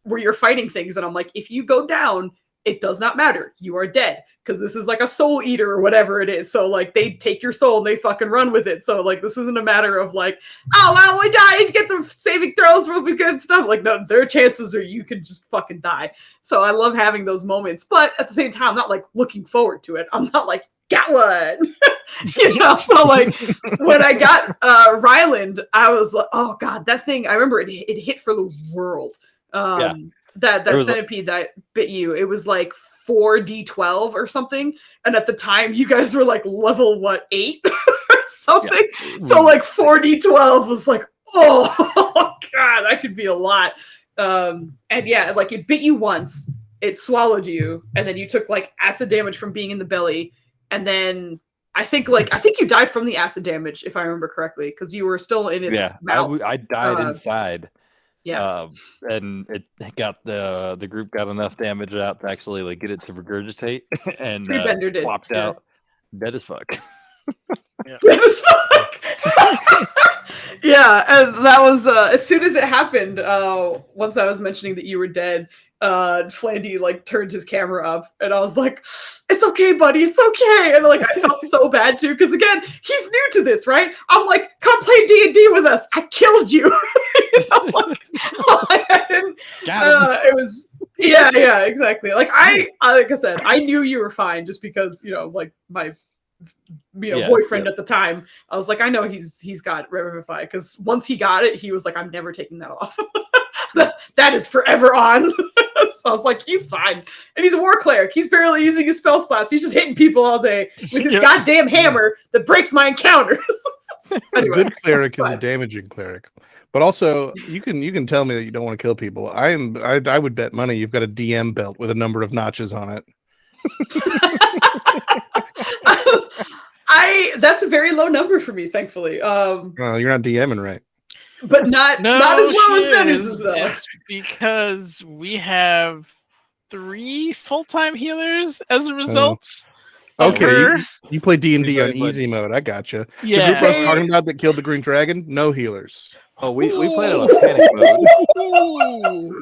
where you're fighting things, and I'm like, if you go down, it does not matter. You are dead. Because this is like a soul eater or whatever it is. So like they take your soul and they fucking run with it. So like this isn't a matter of like, oh well, we died, get the saving throws, will be good and stuff. Like no, there are chances where you can just fucking die. So I love having those moments, but at the same time, I'm not like looking forward to it. I'm not like, got one. So like when I got Ryland, I was like, oh god, that thing, I remember it hit for the world. That centipede that bit you, it was like 4d12 or something, and at the time you guys were like level 8 or something. So like 4d12 was like, oh god, that could be a lot. And yeah, like it bit you once, it swallowed you, and then you took like acid damage from being in the belly, and then I think you died from the acid damage, if I remember correctly, because you were still in its mouth. I died inside. Yeah. And it got the group got enough damage out to actually like get it to regurgitate and flopped out dead as fuck. Dead as fuck. Yeah, and that was as soon as it happened, once I was mentioning that you were dead, Flandy like turned his camera up, and I was like, it's okay, buddy, it's okay. And like I felt so bad too, because again, he's new to this, right? I'm like, come play D&D with us. I killed you. It was yeah, exactly. Like like I said, I knew you were fine just because, like my boyfriend at the time, I was like, I know he's got Revivify, because once he got it, he was like, I'm never taking that off. that is forever on. So I was like, he's fine. And he's a war cleric. He's barely using his spell slots. He's just hitting people all day with his goddamn hammer that breaks my encounters. Anyway, a good cleric is a damaging cleric. But also, you can tell me that you don't want to kill people. I would bet money you've got a DM belt with a number of notches on it. That's a very low number for me, thankfully. You're not DMing right. But not as low as Dennis's, though. It's because we have 3 full-time healers as a result. Okay, you play D&D on easy mode. I gotcha. Yeah. The group I was talking about that killed the green dragon, no healers. Oh, we played on panic mode.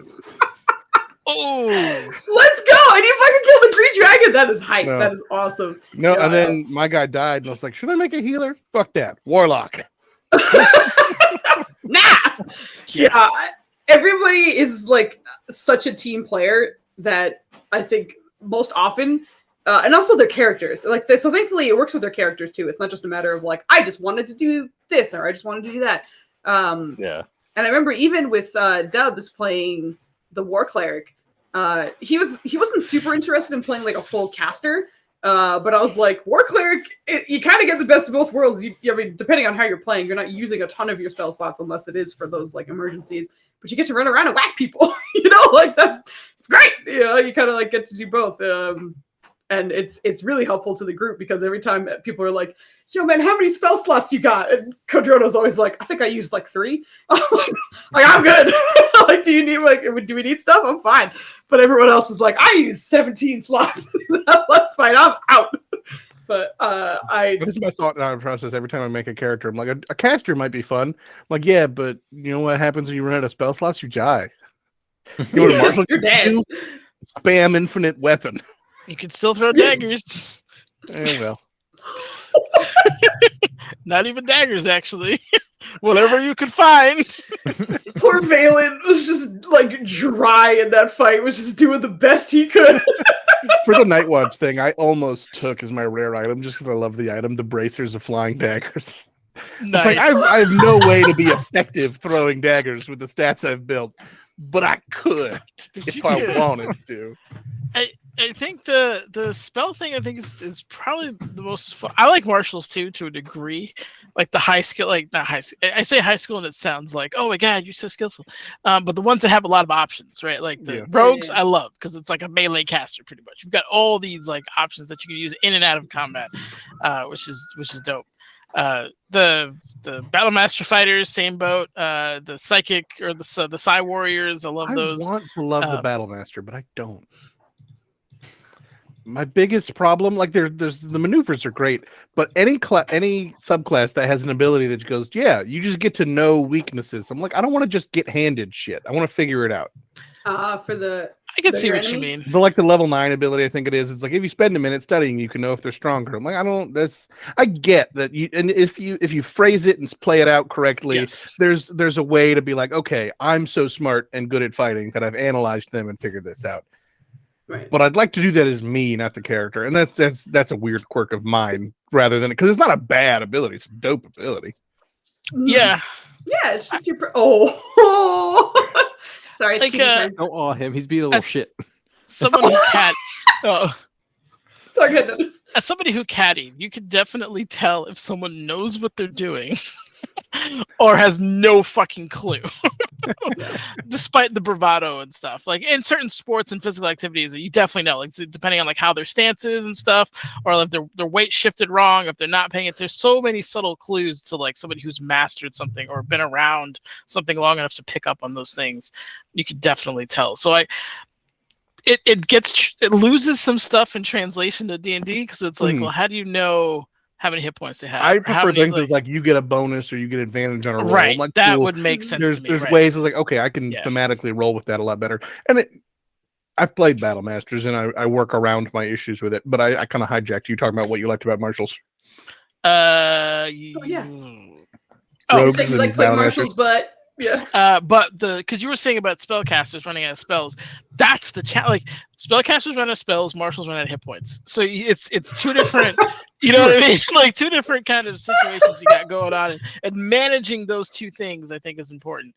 Oh, let's go! And you fucking killed the green dragon. That is hype. No. That is awesome. No, and then my guy died, and I was like, should I make a healer? Fuck that, warlock. Nah. Yeah, everybody is like such a team player that I think most often, and also their characters. Like, so thankfully it works with their characters too. It's not just a matter of like, I just wanted to do this or I just wanted to do that. Yeah. And I remember even with Dubs playing the war cleric, he wasn't super interested in playing like a full caster. But I was like, war cleric, you kind of get the best of both worlds. I mean, depending on how you're playing, you're not using a ton of your spell slots unless it is for those like emergencies. But you get to run around and whack people. Like it's great. You kind of like get to do both. And it's really helpful to the group because every time people are like, yo man, how many spell slots you got? And Codrono's always like, I think I used like 3. Like, I'm good. Like, do we need stuff? I'm fine. But everyone else is like, I used 17 slots. That's fine. I'm out. But What is my thought now process every time I make a character? I'm like, a caster might be fun. I'm like, yeah, but you know what happens when you run out of spell slots? You die. You know what a martial You're dead. Spam infinite weapon. You can still throw daggers. Well. Not even daggers, actually. Whatever you could find. Poor Valen was just like dry in that fight, was just doing the best he could. For the Night Watch thing, I almost took as my rare item just because I love the item, the bracers of flying daggers. Nice. Like, I have no way to be effective throwing daggers with the stats I've built, but I could if I wanted to. I think the spell thing is probably the most fun. I like martials too, to a degree. Like the high skill, like not high. I say high skill and it sounds like, oh my god, you're so skillful. But the ones that have a lot of options, right? Like the rogues, I love because it's like a melee caster pretty much. You've got all these like options that you can use in and out of combat, which is dope. The Battlemaster fighters, same boat. The psychic or the Psy warriors, I love those. I want to love the Battlemaster, but I don't. My biggest problem, like there's the maneuvers are great, but any subclass that has an ability that goes, yeah, you just get to know weaknesses. I'm like, I don't want to just get handed shit. I want to figure it out. For the I can see your what you enemy? mean. But like the level 9 ability, I think it is. It's like if you spend a minute studying, you can know if they're stronger. I'm like, I get that you, and if you phrase it and play it out correctly, Yes. there's a way to be like, okay, I'm so smart and good at fighting that I've analyzed them and figured this out. Right. But I'd like to do that as me, not the character, and that's a weird quirk of mine rather than because it's not a bad ability; it's a dope ability. Yeah. Yeah, it's just your. Oh. Sorry, it's Like, Keith's turn. Don't awe him. He's being a little As- shit. Someone who Sorry, goodness. as somebody who caddied, you could definitely tell if someone knows what they're doing or has no fucking clue. Despite the bravado and stuff. Like in certain sports and physical activities, you definitely know, like depending on like how their stance is and stuff, or if their weight shifted wrong, if they're not paying it. There's so many subtle clues to like somebody who's mastered something or been around something long enough to pick up on those things. You could definitely tell. So it loses some stuff in translation to D&D because it's like, well, how do you know how many hit points they have? I prefer things as like you get a bonus or you get advantage on a roll. Right, Like, that cool. would make sense to me. There's right. ways of like, okay, I can thematically roll with that a lot better. And I've played Battle Masters and I work around my issues with it, but I kind of hijacked you talking about what you liked about marshals. Yeah. Rogues So you and like play Battle marshals, Masters. but yeah. But because you were saying about spellcasters running out of spells, that's the challenge. Like spellcasters run out of spells, marshals run out of hit points. So it's two different. You know what I mean? Like two different kind of situations you got going on, and managing those two things, I think, is important.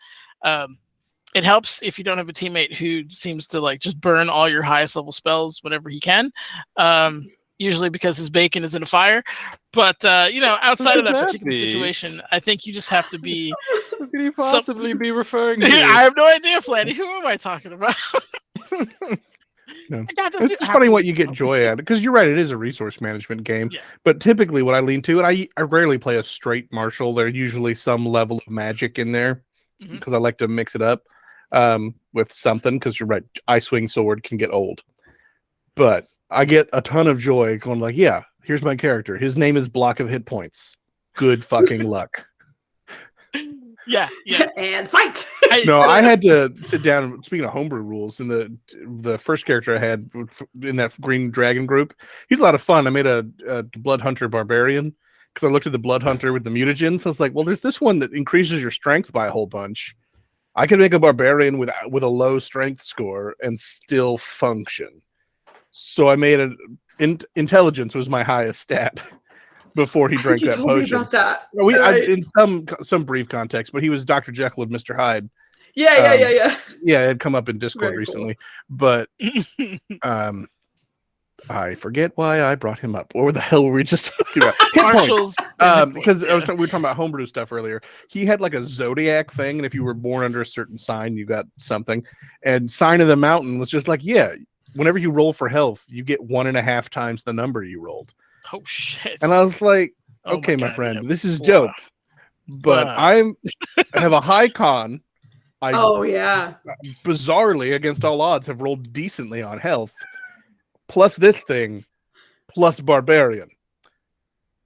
It helps if you don't have a teammate who seems to like just burn all your highest level spells whenever he can. Usually because his bacon is in a fire. But outside of that particular situation, I think you just have to be. What could you possibly be referring to? I have no idea, Flanny. Who am I talking about? No. It's just funny what you get joy out of, because you're right, it is a resource management game. Yeah. But typically what I lean to, and I rarely play a straight martial, there's usually some level of magic in there because I like to mix it up with something, because you're right, I swing sword can get old. But I get a ton of joy going like, yeah, here's my character. His name is Block of Hit Points. Good fucking luck. Yeah. And fight. I had to sit down. Speaking of homebrew rules, in the first character I had in that Green Dragon group, he's a lot of fun. I made a Blood Hunter Barbarian because I looked at the Blood Hunter with the mutagens. I was like, well, there's this one that increases your strength by a whole bunch. I could make a Barbarian with a low strength score and still function. So I made intelligence was my highest stat before he drank that potion. Me about that. In some brief context, but he was Dr. Jekyll and Mr. Hyde. Yeah. Yeah, it had come up in Discord Very recently, but I forget why I brought him up. What the hell were we just talking about? Marshals. Because we were talking about homebrew stuff earlier. He had like a zodiac thing, and if you were born under a certain sign, you got something. And Sign of the Mountain was just like, yeah, whenever you roll for health, you get 1.5 times the number you rolled. Oh shit! And I was like, okay, my friend, this is dope, but I have a high con. Bizarrely, against all odds, have rolled decently on health. Plus this thing, plus Barbarian.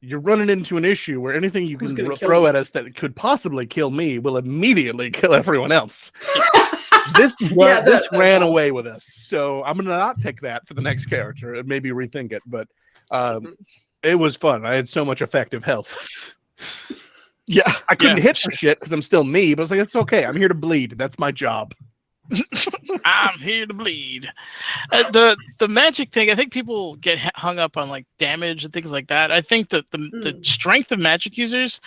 You're running into an issue where anything you can throw at us that could possibly kill me will immediately kill everyone else. This ran away with us, so I'm gonna not pick that for the next character and maybe rethink it. But it was fun. I had so much effective health. Yeah, I couldn't hit for shit because I'm still me, but I was like, it's okay. I'm here to bleed. That's my job. I'm here to bleed. The magic thing, I think people get hung up on like damage and things like that. I think that the strength of magic users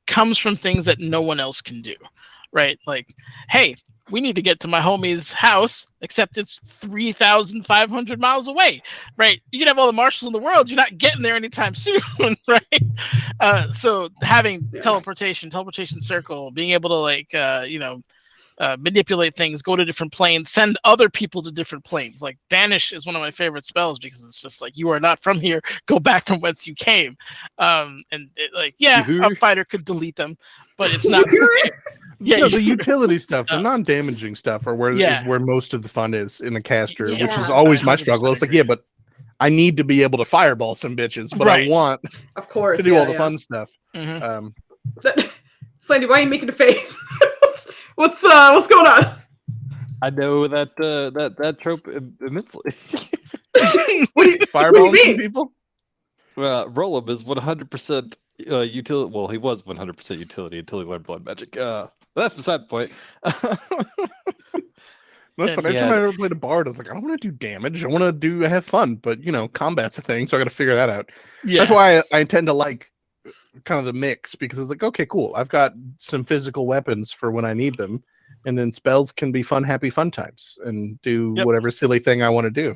comes from things that no one else can do, right? Like, hey, we need to get to my homie's house, except it's 3,500 miles away, right? You can have all the marshals in the world, you're not getting there anytime soon, right? So having teleportation circle, being able to like, manipulate things, go to different planes, send other people to different planes. Like Banish is one of my favorite spells because it's just like, you are not from here, go back from whence you came. A fighter could delete them, but it's not. The utility stuff, the non-damaging stuff, are where most of the fun is in a caster, which is always my struggle. It's like, but I need to be able to fireball some bitches, but I want, of course, to do all the fun stuff. Flandy, why are you making a face? What's going on? I know that trope immensely. What do you Fireballs mean? people. Rollum is 100% utility. Well, he was 100% utility until he learned blood magic. But that's beside the point. That's fun. Every time I ever played a bard, I was like, I don't want to do damage. I want to have fun. But combat's a thing, so I got to figure that out. Yeah. That's why I tend to like kind of the mix, because it's like, okay, cool. I've got some physical weapons for when I need them, and then spells can be fun, happy, fun times, and do whatever silly thing I want to do.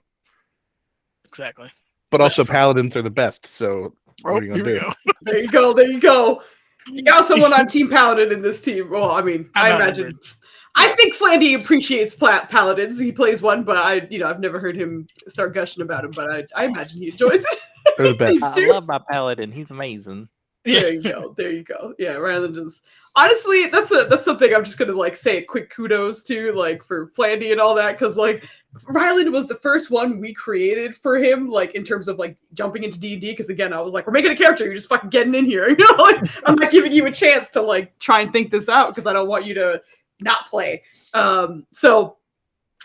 Exactly. But also, paladins are the best. So what are you gonna do? There you go. There you go. You got someone on Team Paladin in this team. Well, I mean, I imagine. I think Flandy appreciates paladins. He plays one, but I've never heard him start gushing about him. But I imagine he enjoys it. They're the best. I love my paladin. He's amazing. There you go. There you go. Yeah, rather than just honestly, that's something I'm just gonna say a quick kudos to, for Flandy and all that, because Ryland was the first one we created for him, in terms of jumping into D&D. Because again, I was like, we're making a character, you're just fucking getting in here. I'm not giving you a chance to try and think this out because I don't want you to not play. So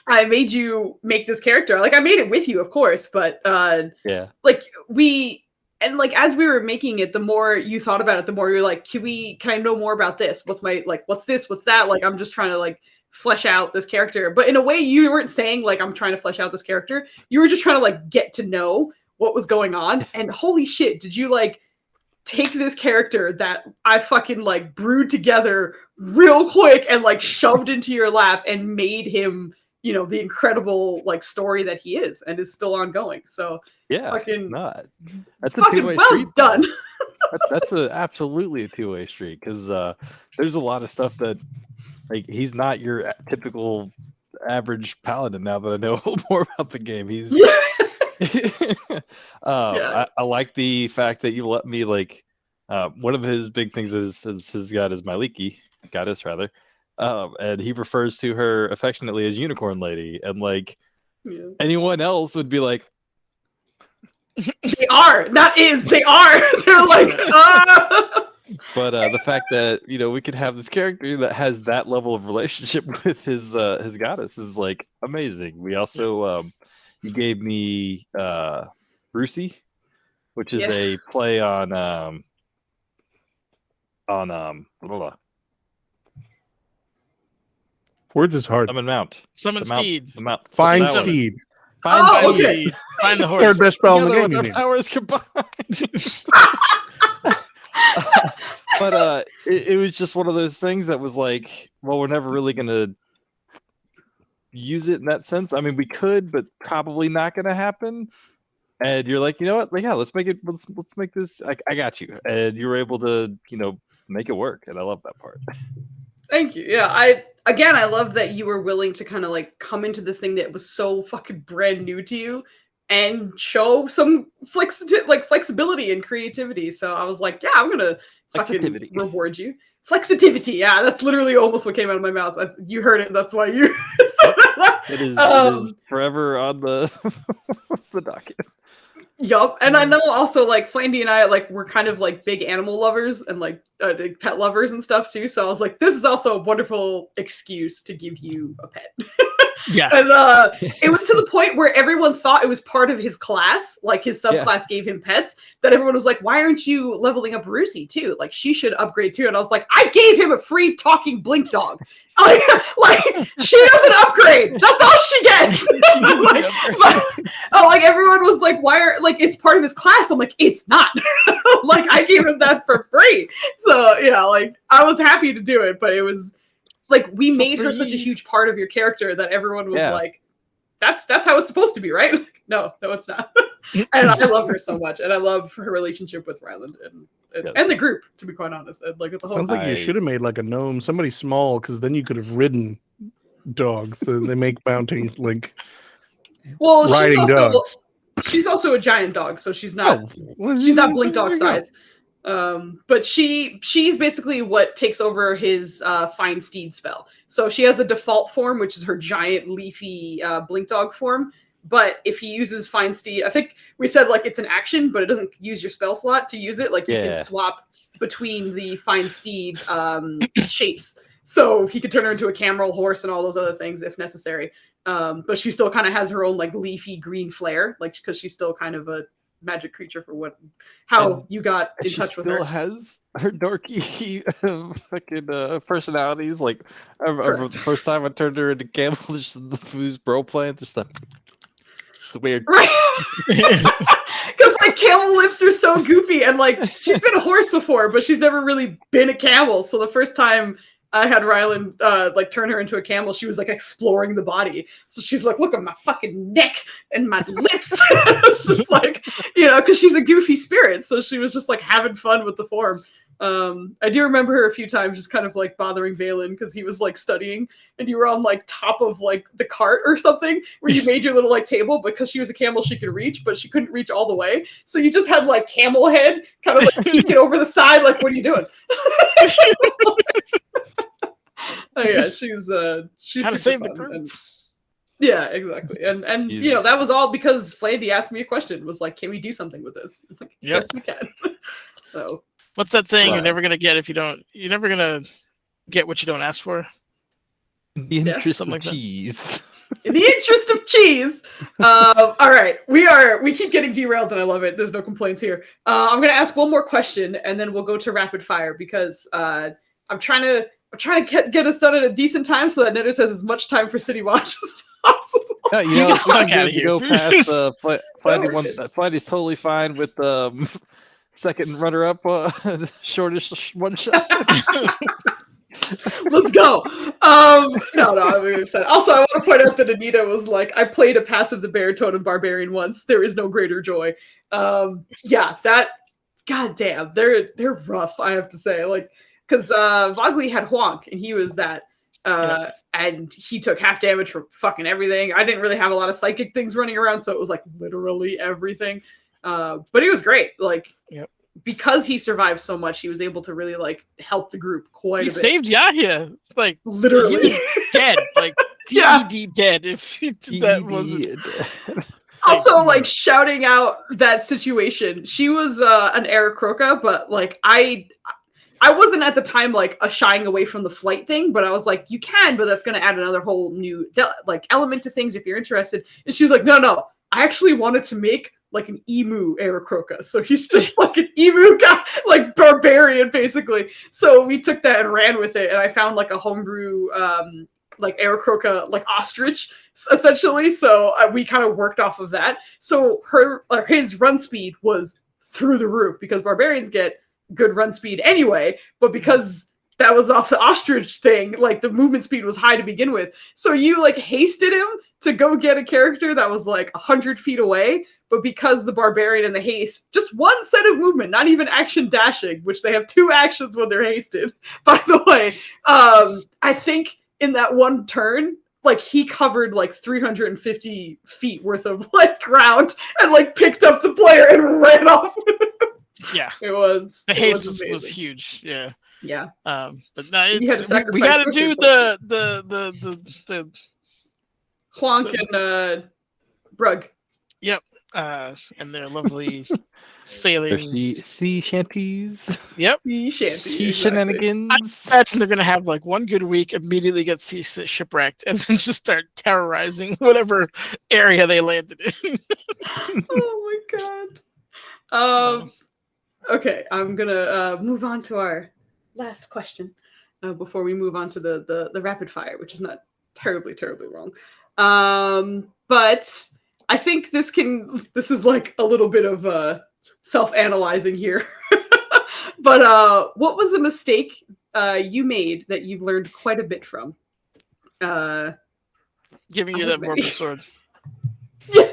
I made you make this character. I made it with you, of course, but yeah, as we were making it, the more you thought about it, the more you're like, can I know more about this? What's this? What's that? I'm just trying to flesh out this character. But in a way, you weren't saying I'm trying to flesh out this character. You were just trying to get to know what was going on. And holy shit, did you take this character that I fucking brewed together real quick and shoved into your lap and made him, the incredible story that he is and is still ongoing. So yeah, fucking that's a fucking two-way well street. Done. That's absolutely a two-way street, because there's a lot of stuff that he's not your typical average paladin. Now that I know a little more about the game, he's I like the fact that you let me one of his big things is his goddess Myliki, and he refers to her affectionately as Unicorn Lady, and anyone else would be like, they are. They are. They're But the fact that we could have this character that has that level of relationship with his goddess is amazing. We also you gave me Brucey, which is a play on Words is hard. Summon Mount. Summon Steed. The Mount. Find That one. Steed. Oh, okay. Find the horse. Third best spell in the Together game. with you their mean. powers combined. But it was just one of those things that was we're never really gonna use it in that sense. I mean, we could, but probably not gonna happen. And you're like, you know what? Yeah, let's make it. Let's make this. I got you. And you were able to, make it work. And I love that part. Thank you. Yeah, I love that you were willing to kind of come into this thing that was so fucking brand new to you and show some flexibility and creativity. So I was like, yeah, I'm gonna fucking reward you. Flexitivity. Yeah, that's literally almost what came out of my mouth. You heard it. That's why you said that. It is forever on the the docket. Yup. And I know also Flandy and I we're kind of big animal lovers and pet lovers and stuff too. So I was like, this is also a wonderful excuse to give you a pet. Yeah. And it was to the point where everyone thought it was part of his class, his subclass gave him pets, that everyone was like, why aren't you leveling up Rusi too? She should upgrade too. And I was like, I gave him a free talking blink dog. She doesn't upgrade. That's all she gets. Everyone was like, why are it's part of his class. I'm like, it's not. I gave him that for free. So yeah, I was happy to do it, but it was we made her such a huge part of your character that everyone was like, that's how it's supposed to be, right? No, it's not. And I love her so much, and I love her relationship with Ryland and the group, to be quite honest. And the whole. Sounds like you should have made a gnome, somebody small, because then you could have ridden dogs. They make mounting well, riding dogs. She's also a giant dog, so she's not she's not blink dog size. But she's basically what takes over his Find Steed spell. So she has a default form, which is her giant leafy blink dog form. But if he uses Find Steed, I think we said it's an action, but it doesn't use your spell slot to use it. You can swap between the Find Steed shapes. so he could turn her into a camel, horse, and all those other things if necessary. But she still kind of has her own like leafy green flair, like because she's still kind of a magic creature for how you got in touch with her. She still has her dorky fucking personalities. Like I remember the first time I turned her into camel, just the Foos bro plan, just like it's weird. Right. Because like camel lips are so goofy, and like she's been a horse before, but she's never really been a camel. So the first time I had Rylan like turn her into a camel, she was like exploring the body. So she's like, look at my fucking neck and my lips. It's just like, because she's a goofy spirit. So she was just like having fun with the form. I do remember her a few times just kind of like bothering Valen because he was like studying and you were on like top of like the cart or something where you made your little like table because she was a camel she could reach, but she couldn't reach all the way. So you just had like camel head kind of like peeking over the side. Like, what are you doing? Oh yeah, she's trying to save the group. Yeah, exactly. And that was all because Flandy asked me a question, was like, can we do something with this? I'm like, yes, we can. So what's that saying? You're never gonna get you're never gonna get what you don't ask for. In the interest of cheese. In the interest of cheese. All right. We keep getting derailed and I love it. There's no complaints here. I'm gonna ask one more question and then we'll go to rapid fire because I'm trying to get us done at a decent time so that Netters has as much time for City Watch as possible. No, You get the fuck out of to here. go past Flighty's totally fine with second runner-up shortest one shot. Let's go. No, I'm very upset. Also, I want to point out that Anita was like, I played a Path of the Bear Totem Barbarian once. There is no greater joy. Yeah, that, goddamn, they're rough, I have to say. Like, because Vogley had Huonk, and he was that. And he took half damage from fucking everything. I didn't really have a lot of psychic things running around, so it was like literally everything. But he was great. Like, because he survived so much, he was able to really like help the group quite a bit. He saved Yahya, like literally he was dead, like DED dead. If that wasn't. Also, like shouting out that situation. She was an Aarakocra, but like I wasn't at the time like shying away from the flight thing, but I was like, you can, but that's going to add another whole new like element to things if you're interested. And she was like, no, I actually wanted to make like an emu Aarakocra. So he's just like an emu guy, like barbarian basically. So we took that and ran with it. And I found like a homebrew like Aarakocra, like ostrich essentially. So we kind of worked off of that. So his run speed was through the roof because barbarians get good run speed anyway, but because that was off the ostrich thing, like the movement speed was high to begin with. So you like hasted him to go get a character that was like 100 feet away, but because the barbarian and the haste, just one set of movement, not even action dashing, which they have 2 actions when they're hasted, by the way. I think in that one turn, like he covered like 350 feet worth of like ground and like picked up the player and ran off. Yeah, it was. The haste was huge. Yeah. But no, we got to do the Huonk and Brug. Yep. And their lovely sailing sea shanties. Yep. Sea shanties. Sea shenanigans. I imagine they're gonna have like one good week, immediately get shipwrecked, and then just start terrorizing whatever area they landed in. Oh my god. Okay, I'm gonna move on to our last question before we move on to the rapid fire, which is not terribly wrong. But I think this is like a little bit of self-analyzing here. But what was a mistake you made that you've learned quite a bit from? Giving you that Morphin sword. Yeah.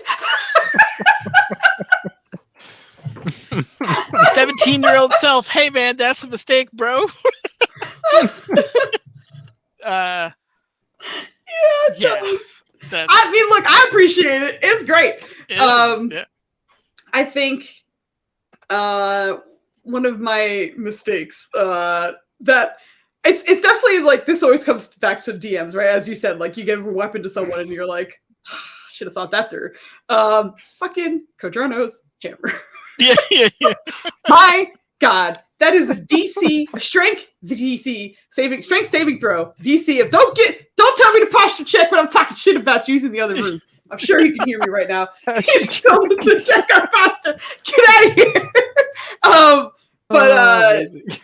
17-year-old self. Hey man, that's a mistake, bro. Yeah. I mean, look, I appreciate it. It's great. Yeah. I think one of my mistakes that it's definitely like this always comes back to DMs, right? As you said, like you give a weapon to someone and you're like, should have thought that through. Fucking Kodrono's hammer. Yeah. My God, That is a DC, a strength saving throw. DC of don't tell me to posture check when I'm talking shit about you in the other room. I'm sure he can hear me right now. He told us to check our posture. Get out of here.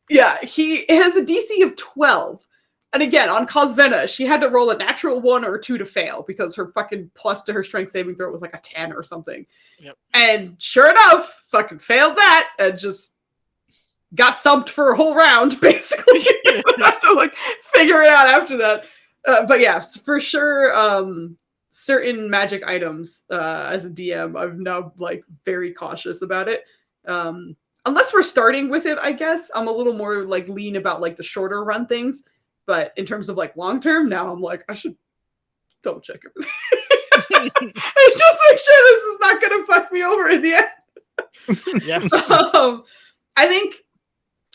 Yeah, he has a DC of 12. And again, on Cosvena, she had to roll a natural 1 or 2 to fail because her fucking plus to her strength saving throw was like a 10 or something. Yep. And sure enough, fucking failed that and just got thumped for a whole round, basically. Have to like figure it out after that. But yeah, for sure, certain magic items as a DM, I'm now like very cautious about it. Unless we're starting with it, I guess I'm a little more like lean about like the shorter run things. But in terms of like long term, now I'm like, I should double check everything. It's just like, sure, this is not gonna fuck me over in the end. Yeah. I think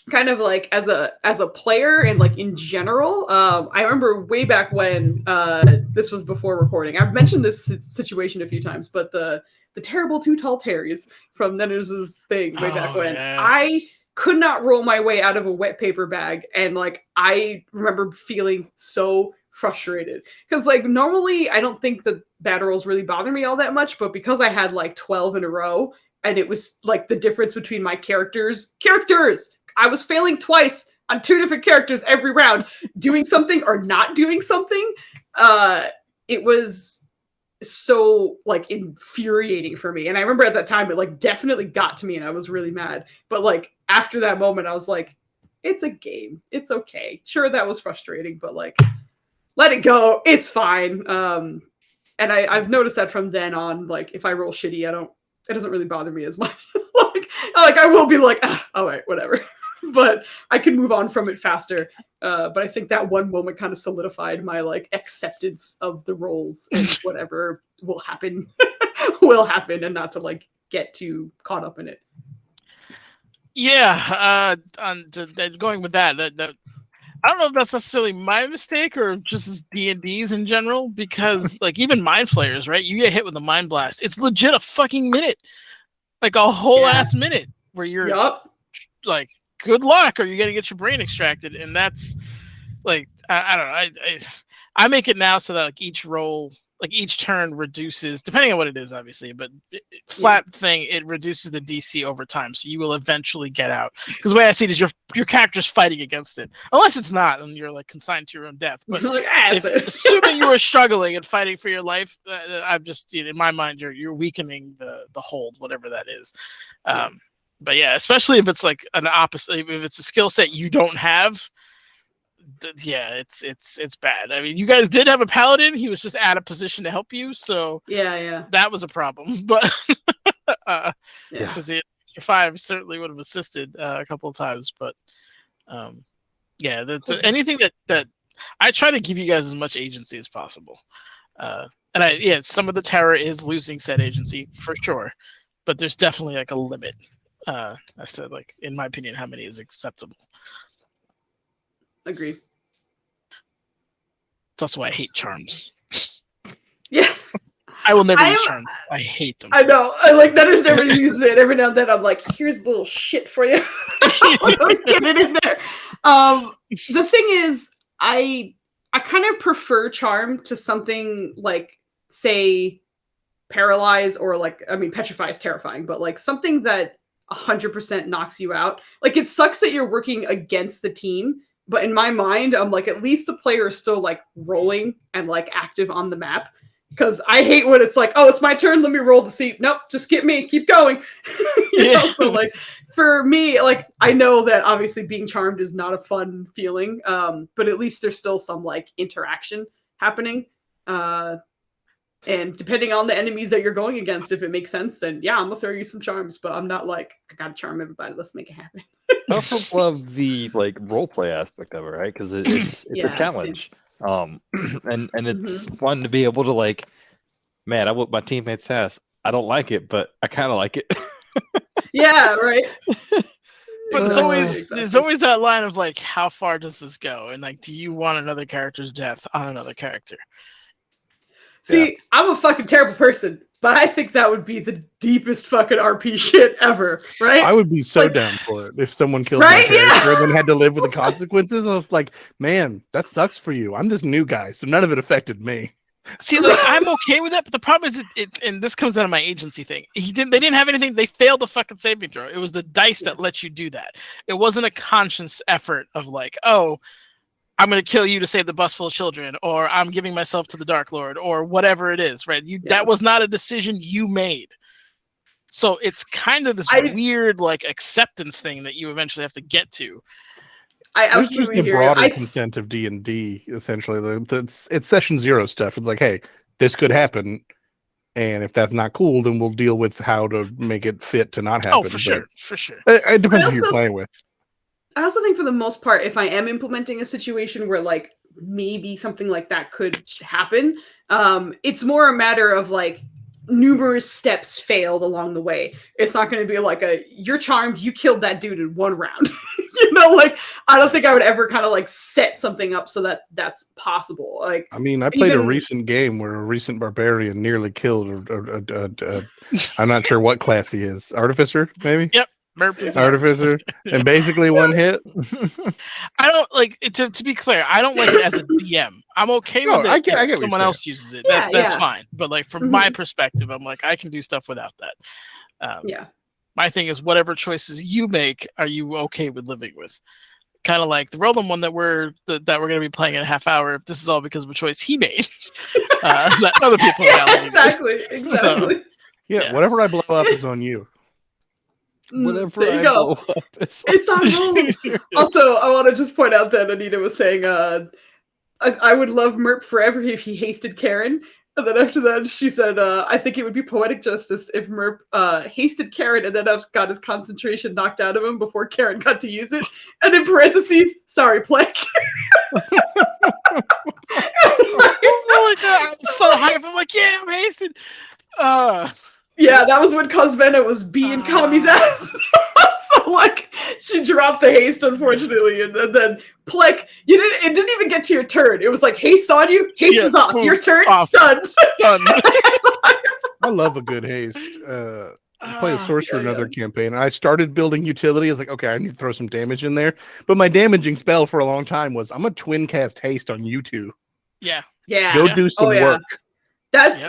kind of like as a player and like in general, I remember way back when this was before recording. I've mentioned this situation a few times, but the terrible Too Tall Terries from Nenner's thing way back when. Yeah. I could not roll my way out of a wet paper bag, and like I remember feeling so frustrated because like normally I don't think the bad rolls really bother me all that much, but because I had like 12 in a row and it was like the difference between my characters, I was failing twice on 2 different characters every round, doing something or not doing something. It was so like infuriating for me, and I remember at that time it like definitely got to me and I was really mad, but like after that moment I was like, it's a game, it's okay. Sure, that was frustrating, but like let it go, it's fine. And I've noticed that from then on, like if I roll shitty, it doesn't really bother me as much. like I will be like, all right, whatever. But I can move on from it faster. But I think that one moment kind of solidified my like acceptance of the roles and whatever will happen will happen, and not to like get too caught up in it. Yeah, going with that, I don't know if that's necessarily my mistake or just as D&Ds in general, because like even Mind Flayers, right? You get hit with a Mind Blast, it's legit a fucking minute, like a whole ass minute where you're like, good luck, or you're gonna get your brain extracted, and that's like I don't know. I make it now so that like each roll, like each turn reduces, depending on what it is, obviously, but flat thing, it reduces the DC over time, so you will eventually get out. Because the way I see it is your character's fighting against it, unless it's not, and you're like consigned to your own death. But like, assuming you were struggling and fighting for your life, I'm just in my mind you're weakening the hold, whatever that is. But yeah, especially if it's like an opposite, if it's a skill set you don't have, yeah, it's bad. I mean, you guys did have a paladin; he was just out of position to help you, so yeah, that was a problem. But because the extra 5 certainly would have assisted a couple of times. But yeah, anything that I try to give you guys as much agency as possible. And some of the terror is losing said agency for sure, but there's definitely like a limit. As to like, in my opinion, how many is acceptable. Agreed. It's also why I hate charms. Yeah. I will never use charms. I hate them. I know. I like Nutters never uses it. Every now and then I'm like, here's a little shit for you. Get it in there. The thing is, I kind of prefer charm to something like, say, paralyze, or like, I mean, petrify is terrifying, but like something that 100% knocks you out. Like, it sucks that you're working against the team, but in my mind, I'm like, at least the player is still like rolling and like active on the map. Because I hate when it's like, oh, it's my turn, let me roll to see. Nope, just get me, keep going. you know? So like, for me, like, I know that obviously being charmed is not a fun feeling, but at least there's still some like interaction happening. And depending on the enemies that you're going against, if it makes sense, then yeah, I'm gonna throw you some charms. But I'm not like, I gotta charm everybody, let's make it happen. I also love the like role play aspect of it, right? Because it's a challenge. And it's fun to be able to like, man, I whoop my teammates' ass. I don't like it, but I kind of like it. Yeah, right. But there's always that line of like, how far does this go? And like, do you want another character's death on another character? See, I'm a fucking terrible person. But I think that would be the deepest fucking RP shit ever, right? I would be so Like- down for it if someone killed Right? my character Yeah. and then had to live with the consequences. I was like, man, that sucks for you. I'm this new guy, so none of it affected me. See, like I'm okay with that, but the problem is, and this comes out of my agency thing. They didn't have anything. They failed the fucking saving throw. It was the dice that let you do that. It wasn't a conscious effort of like, oh, I'm going to kill you to save the bus full of children, or I'm giving myself to the Dark Lord, or whatever it is, right? That was not a decision you made. So it's kind of this weird like acceptance thing that you eventually have to get to. I This is absolutely the hear you. broader consent of D&D, essentially. It's session 0 stuff. It's like, hey, this could happen, and if that's not cool, then we'll deal with how to make it fit to not happen. Oh, for sure, for sure. It depends who you're playing with. I also think for the most part, if I am implementing a situation where like maybe something like that could happen, it's more a matter of like numerous steps failed along the way. It's not going to be like you're charmed, you killed that dude in 1 round. You know, like I don't think I would ever kind of like set something up so that that's possible. Like, I mean, I played a recent game where a recent barbarian nearly killed I'm not sure what class he is. Artificer, maybe? Yep. Artificer, and basically 1 hit. I don't like it, to be clear. I don't like it as a DM. I'm okay with it. I get if someone else uses it. Yeah, That's fine. But like from my perspective, I'm like I can do stuff without that. My thing is whatever choices you make, are you okay with living with? Kind of like the Roland one that we're going to be playing in a half hour. This is all because of a choice he made. That other people. Exactly. So, yeah, whatever I blow up is on you. Whatever there you I go. blow up, It's on Roland. Also, I want to just point out that Anita was saying, I would love Merp forever if he hasted Karen. And then after that, she said, I think it would be poetic justice if Merp hasted Karen and then got his concentration knocked out of him before Karen got to use it. And in parentheses, sorry, Plague. Oh my god, I'm so hype. I'm like, yeah, I'm hasted. Yeah, that was when Cosmena was being Kami's ass. So like she dropped the haste, unfortunately, and then Plek, it didn't even get to your turn. It was like haste on you, haste is off. Your turn, stunned. I love a good haste. I play a sorcerer in another campaign, and I started building utility. I was like, okay, I need to throw some damage in there. But my damaging spell for a long time was I'm a twin cast haste on you two. Yeah. Go do some work. That's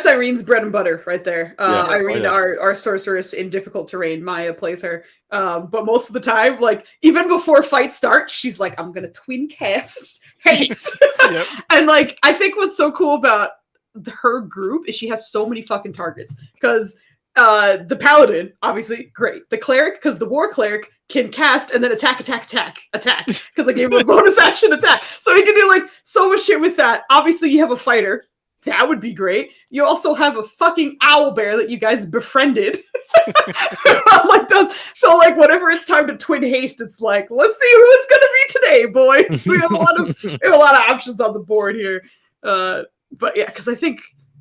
Irene's bread and butter right there. Irene, yeah. our sorceress in difficult terrain. Maya plays her. But most of the time, like even before fight starts, she's like, I'm gonna twin cast haste. And like I think what's so cool about her group is she has so many fucking targets. Because the paladin, obviously, great. The cleric, because the war cleric can cast and then attack. Because I gave him a bonus action attack. So he can do like so much shit with that. Obviously, you have a fighter. That would be great. You also have a fucking owl bear that you guys befriended. So like whenever it's time to twin haste, it's like, let's see who it's gonna be today, boys. We have a lot of options on the board here. But yeah, because I think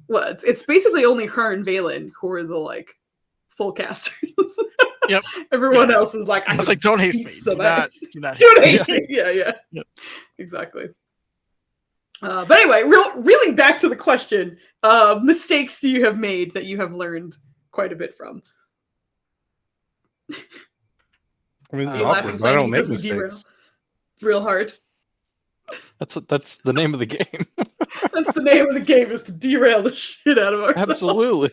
it's basically only her and Valen who are the like full casters. Yep. Everyone else is like, I was like, don't haste me. So do not don't haste me. Yeah. Exactly. But anyway, really back to the question. Mistakes you have made that you have learned quite a bit from. I mean, it's you awkward, but I don't make because we mistakes. Real hard. That's the name of the game. That's the name of the game, is to derail the shit out of ourselves. Absolutely.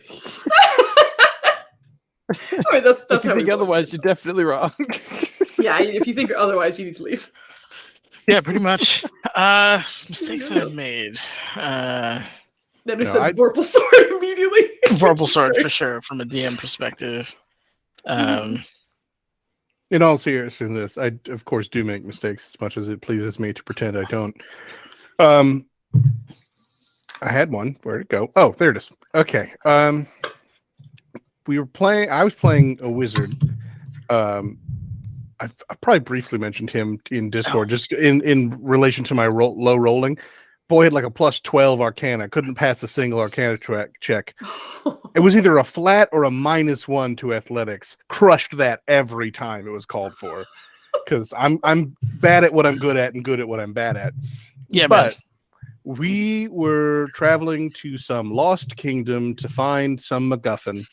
I mean, that's if you how think otherwise, you're definitely wrong. Yeah, if you think otherwise, you need to leave. Yeah, pretty much. Mistakes I've made. Then we said the Vorpal Sword immediately. Vorpal Sword for sure, from a DM perspective. In all seriousness, I of course do make mistakes as much as it pleases me to pretend I don't. I had one. Where'd it go? Oh, there it is. Okay. I was playing a wizard. I've probably briefly mentioned him in Discord, just in relation to my low rolling. Boy had like a +12 Arcana. Couldn't pass a single Arcana check. It was either a flat or a -1 to Athletics. Crushed that every time it was called for. Because I'm bad at what I'm good at and good at what I'm bad at. Yeah, but We were traveling to some lost kingdom to find some MacGuffin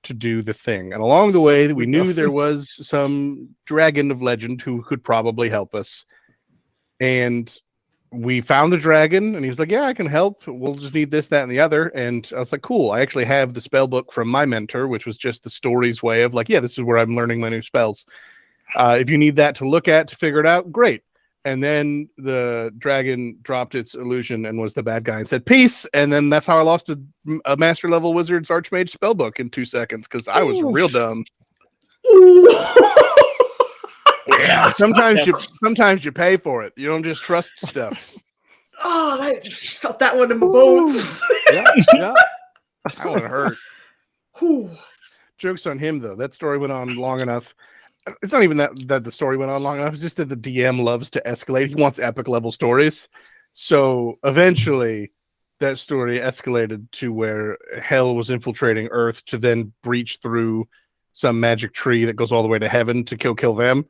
to do the thing. And along the way, we knew there was some dragon of legend who could probably help us. And we found the dragon, and he was like, yeah, I can help. We'll just need this, that, and the other. And I was like, cool. I actually have the spell book from my mentor, which was just the story's way of like, yeah, this is where I'm learning my new spells. If you need that to look at to figure it out, great. And then the dragon dropped its illusion and was the bad guy and said, peace. And then that's how I lost a master level wizard's archmage spellbook in 2 seconds because I was real dumb. Yeah, sometimes you pay for it. You don't just trust stuff. Oh, I felt that one in my bones. Yeah. That one hurt. Joke's on him, though. That story went on long enough. It's not even that the story went on long enough. It's just that the DM loves to escalate. He wants epic level stories. So eventually that story escalated to where hell was infiltrating Earth to then breach through some magic tree that goes all the way to heaven to kill them.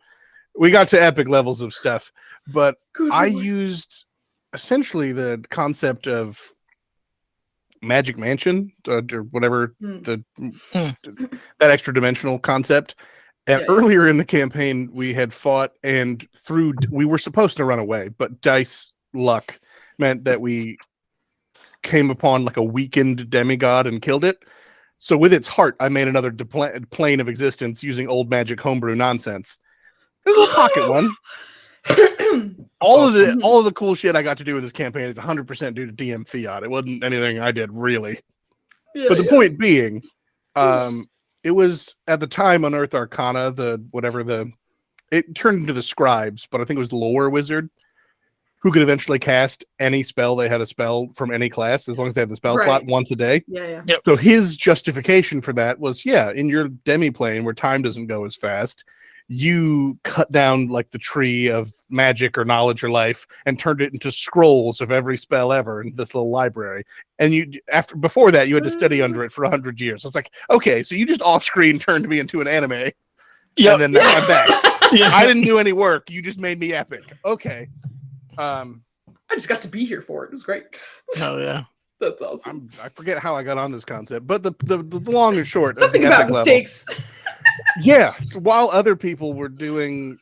We got to epic levels of stuff, but I used essentially the concept of Magic Mansion or whatever that extra dimensional concept. And earlier in the campaign, we had fought and we were supposed to run away, but dice luck meant that we came upon like a weakened demigod and killed it. So with its heart, I made another plane of existence using old magic homebrew nonsense. This little pocket one. All of the cool shit I got to do with this campaign is 100% due to DM fiat. It wasn't anything I did really. But the point being, it was at the time Unearthed Arcana, it turned into the scribes, but I think it was the lore wizard who could eventually cast any spell they had a spell from any class as long as they had the spell slot once a day. Yep. So his justification for that was, in your demi-plane where time doesn't go as fast, you cut down like the tree of magic or knowledge or life and turned it into scrolls of every spell ever in this little library. And before that, you had to study under it for 100 years. I was like, okay, so you just off-screen turned me into an anime. And then now I'm back. I didn't do any work. You just made me epic. Okay. I just got to be here for it. It was great. Hell yeah. That's awesome. I forget how I got on this concept, but the long and short. Something about mistakes. Yeah, while other people were doing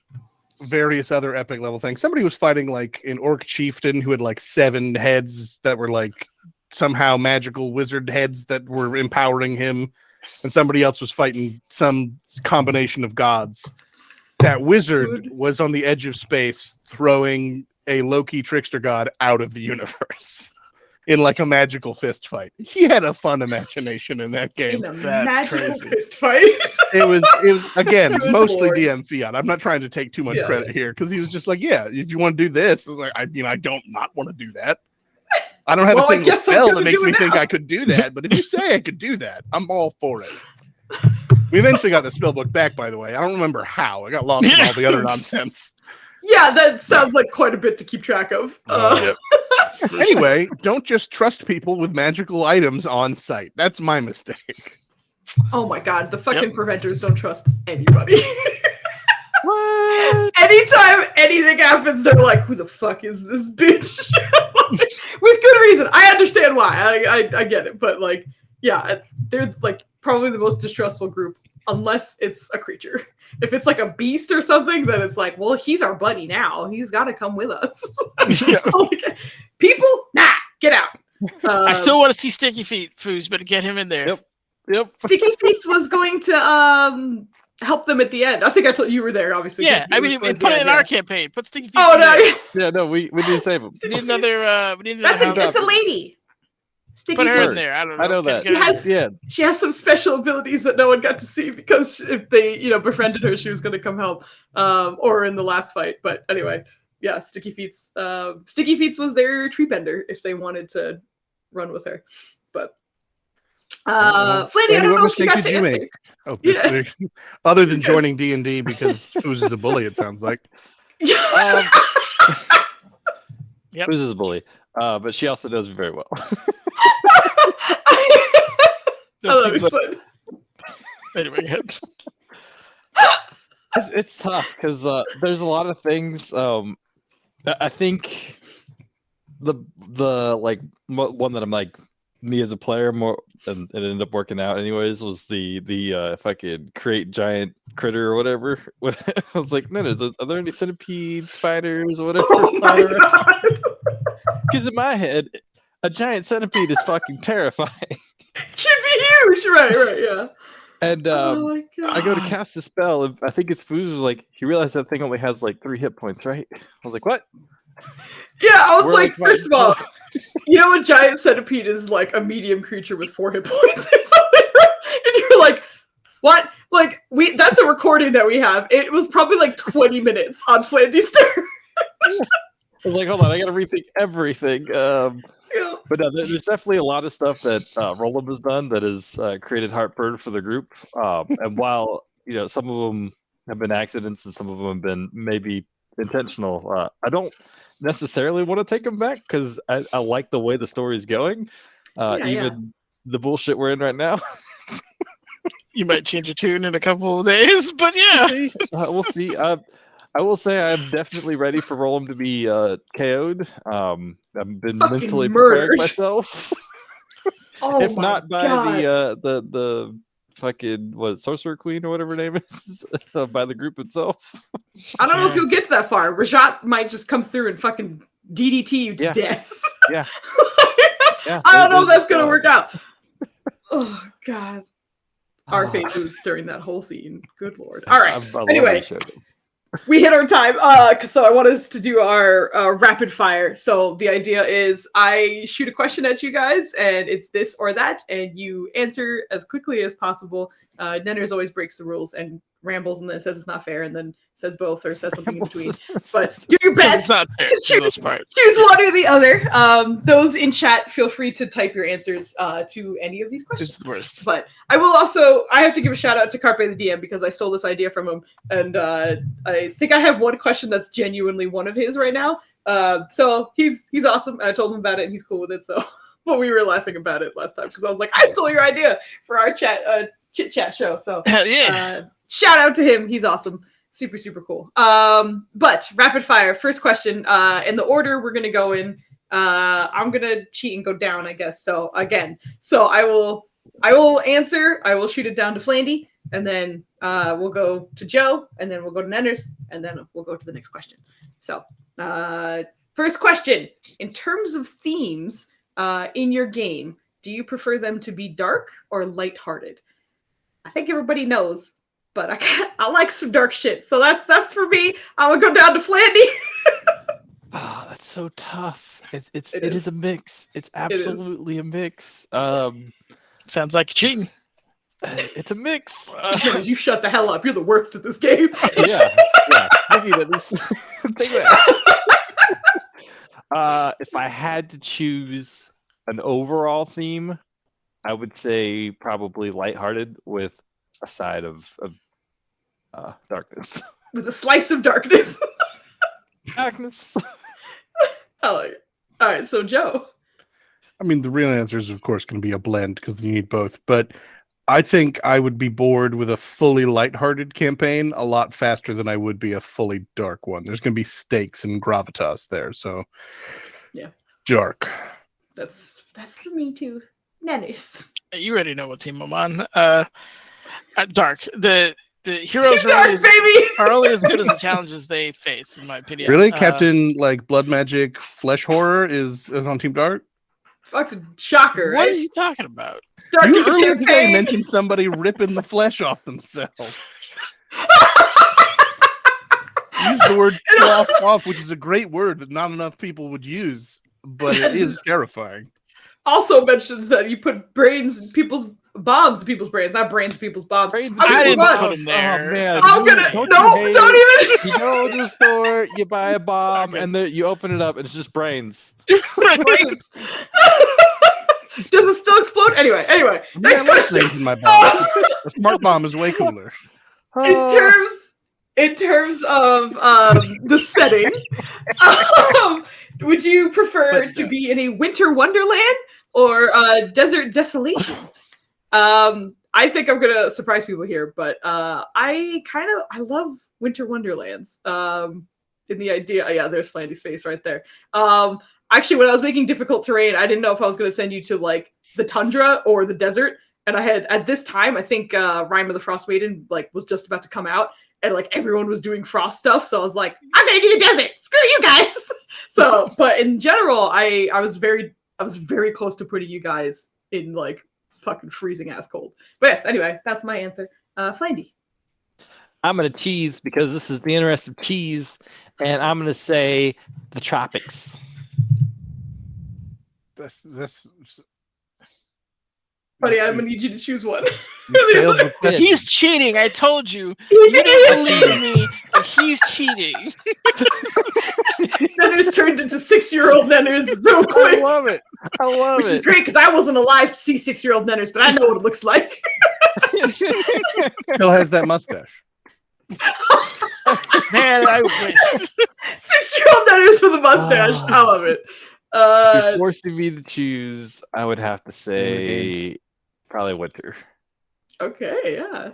various other epic level things, somebody was fighting like an orc chieftain who had like 7 heads that were like somehow magical wizard heads that were empowering him, and somebody else was fighting some combination of gods. That wizard was on the edge of space throwing a low-key trickster god out of the universe in like a magical fist fight. He had a fun imagination in that game. That's crazy. Fist fight. It was again mostly boring. DM fiat. I'm not trying to take too much credit here because he was just like, if you want to do this, I was like, I don't not want to do that. I don't have a single spell that makes me think I could do that, but if you say I could do that, I'm all for it. We eventually got the spellbook back, by the way. I don't remember how. I got lost in all the other nonsense. Yeah, that sounds like quite a bit to keep track of. Anyway, don't just trust people with magical items on site. That's my mistake. Oh my god, the fucking preventers don't trust anybody. What? Anytime anything happens, they're like, who the fuck is this bitch? With good reason. I understand why. I get it. But like, they're like probably the most distrustful group unless it's a creature. If it's like a beast or something, then it's like, well, he's our buddy now. He's got to come with us. People, nah, get out. I still want to see Sticky Feet, Foos, but get him in there. Yep. Sticky Feet was going to help them at the end. I think I told you were there, obviously. Yeah, I mean, put it in our campaign. Put Sticky Feet. Oh no! Yeah, no, we need to save him. We need another. That's a lady. Sticky Put her Feet. in there. I don't know. I know that. She has some special abilities that no one got to see because if they, befriended her, she was going to come help. Or in the last fight. But anyway, yeah, Sticky Feet's was their tree bender if they wanted to run with her. But Flanny, I don't know if you got to answer. Oh, yeah. Other than joining D&D because Foos is a bully, it sounds like. Yep. Foos is a bully, but she also knows me very well. Anyway, it's tough because there's a lot of things. I think the like one that I'm like me as a player more, and it ended up working out anyways. Was the if I could create giant critter or whatever. I was like, no, are there any centipedes, spiders, or whatever? Oh my God. Because in my head, a giant centipede is fucking terrifying. Should be huge, right, yeah. And Oh my God. I go to cast a spell, and I think it's Foozca was like, he realized that thing only has like 3 hit points, right? I was like, what? Yeah, I was We're like, like, first of all, you know, a giant centipede is like a medium creature with 4 hit points or something, right? And you're like, what? Like, that's a recording that we have. It was probably like 20 minutes on Flandy's turn. I was like, hold on, I gotta rethink everything. Yeah. But no, there's definitely a lot of stuff that Roll-Up has done that has created heartburn for the group. And while some of them have been accidents and some of them have been maybe intentional, I don't necessarily want to take them back because I like the way the story is going. Even the bullshit we're in right now. You might change your tune in a couple of days, but yeah. We'll see. I will say I'm definitely ready for Roll-Up to be KO'd. I've been Fucking mentally murdered. preparing myself. Oh if my not by God. the fucking Sorcerer Queen or whatever her name is, by the group itself. I don't know if you'll get to that far. Rajat might just come through and fucking DDT you to death. Yeah. I don't know if that's gonna work out. Oh God. Our faces during that whole scene. Good Lord. All right. Anyway, we hit our time. So I want us to do our rapid fire. So the idea is I shoot a question at you guys, and it's this or that, and you answer as quickly as possible. Nenners always breaks the rules and rambles and then says it's not fair, and then says both or says something in between. But do your best to choose one or the other. Those in chat, feel free to type your answers to any of these questions. It's the worst. But I have to give a shout out to Carpe the DM because I stole this idea from him, and I think I have one question that's genuinely one of his right now. So he's awesome. And I told him about it, and he's cool with it. So, but we were laughing about it last time because I was like, I stole your idea for our chit chat show. So shout out to him. He's awesome. Super, super cool. But rapid fire, first question, in the order we're going to go in, I'm going to cheat and go down, I guess. So again, I will answer, I will shoot it down to Flandy, and then we'll go to Joe, and then we'll go to Nenners, and then we'll go to the next question. So first question, in terms of themes in your game, do you prefer them to be dark or lighthearted? I think everybody knows, but I like some dark shit. So that's for me. I would go down to Flandy. Oh, that's so tough. It is a mix. It's absolutely a mix. Sounds like cheating. It's a mix. You shut the hell up. You're the worst at this game. Yeah. If I had to choose an overall theme, I would say probably lighthearted with a side of darkness. With a slice of darkness. Darkness. I like it. All right, so Joe. I mean, the real answer is, of course, going to be a blend because you need both. But I think I would be bored with a fully lighthearted campaign a lot faster than I would be a fully dark one. There's going to be stakes and gravitas there. So, yeah, dark. That's for me too. Nenners. You already know what team I'm on. Dark. The heroes are only as good as the challenges they face, in my opinion. Really, Captain Blood Magic Flesh Horror is on Team Dark. Fucking shocker! What right? are you talking about? Dark you earlier today mentioned somebody ripping the flesh off themselves. Use the word "slough off," which is a great word that not enough people would use, but it is terrifying. Also mentioned that you put brains in people's bombs in people's brains, not brains in people's bombs. I didn't put them there. Oh, man. I'm gonna don't even. You go to the store, you buy a bomb, and you open it up, and it's just brains. Brains. Does it still explode? Anyway, next question. In my bomb. A smart bomb is way cooler. In terms of the setting, would you prefer to be in a winter wonderland or a desert desolation? I think I'm gonna surprise people here, but I love winter wonderlands. In the idea, there's Flandy's face right there. actually, when I was making difficult terrain, I didn't know if I was going to send you to like the tundra or the desert. And I had at this time, I think Rime of the Frost Maiden like was just about to come out, and like everyone was doing frost stuff. So I was like, I'm gonna do the desert. Screw you guys. So, but in general, I was very close to putting you guys in like fucking freezing ass cold. But yes, anyway, that's my answer. Flandy. I'm gonna cheese because this is the interest of cheese, and I'm gonna say the tropics. That's Buddy, I'm gonna need you to choose one. He's cheating. I told you. You You didn't didn't believe believe me. But he's cheating. Nenners turned into 6-year-old Nenners real I quick, love it. I love which it. is great because I wasn't alive to see 6-year-old Nenners, but I know what it looks like. Still has that mustache. Man, I wish. 6-year-old Nenners with a mustache. Oh. I love it. If you're forcing me to choose, I would have to say probably winter. Okay, yeah.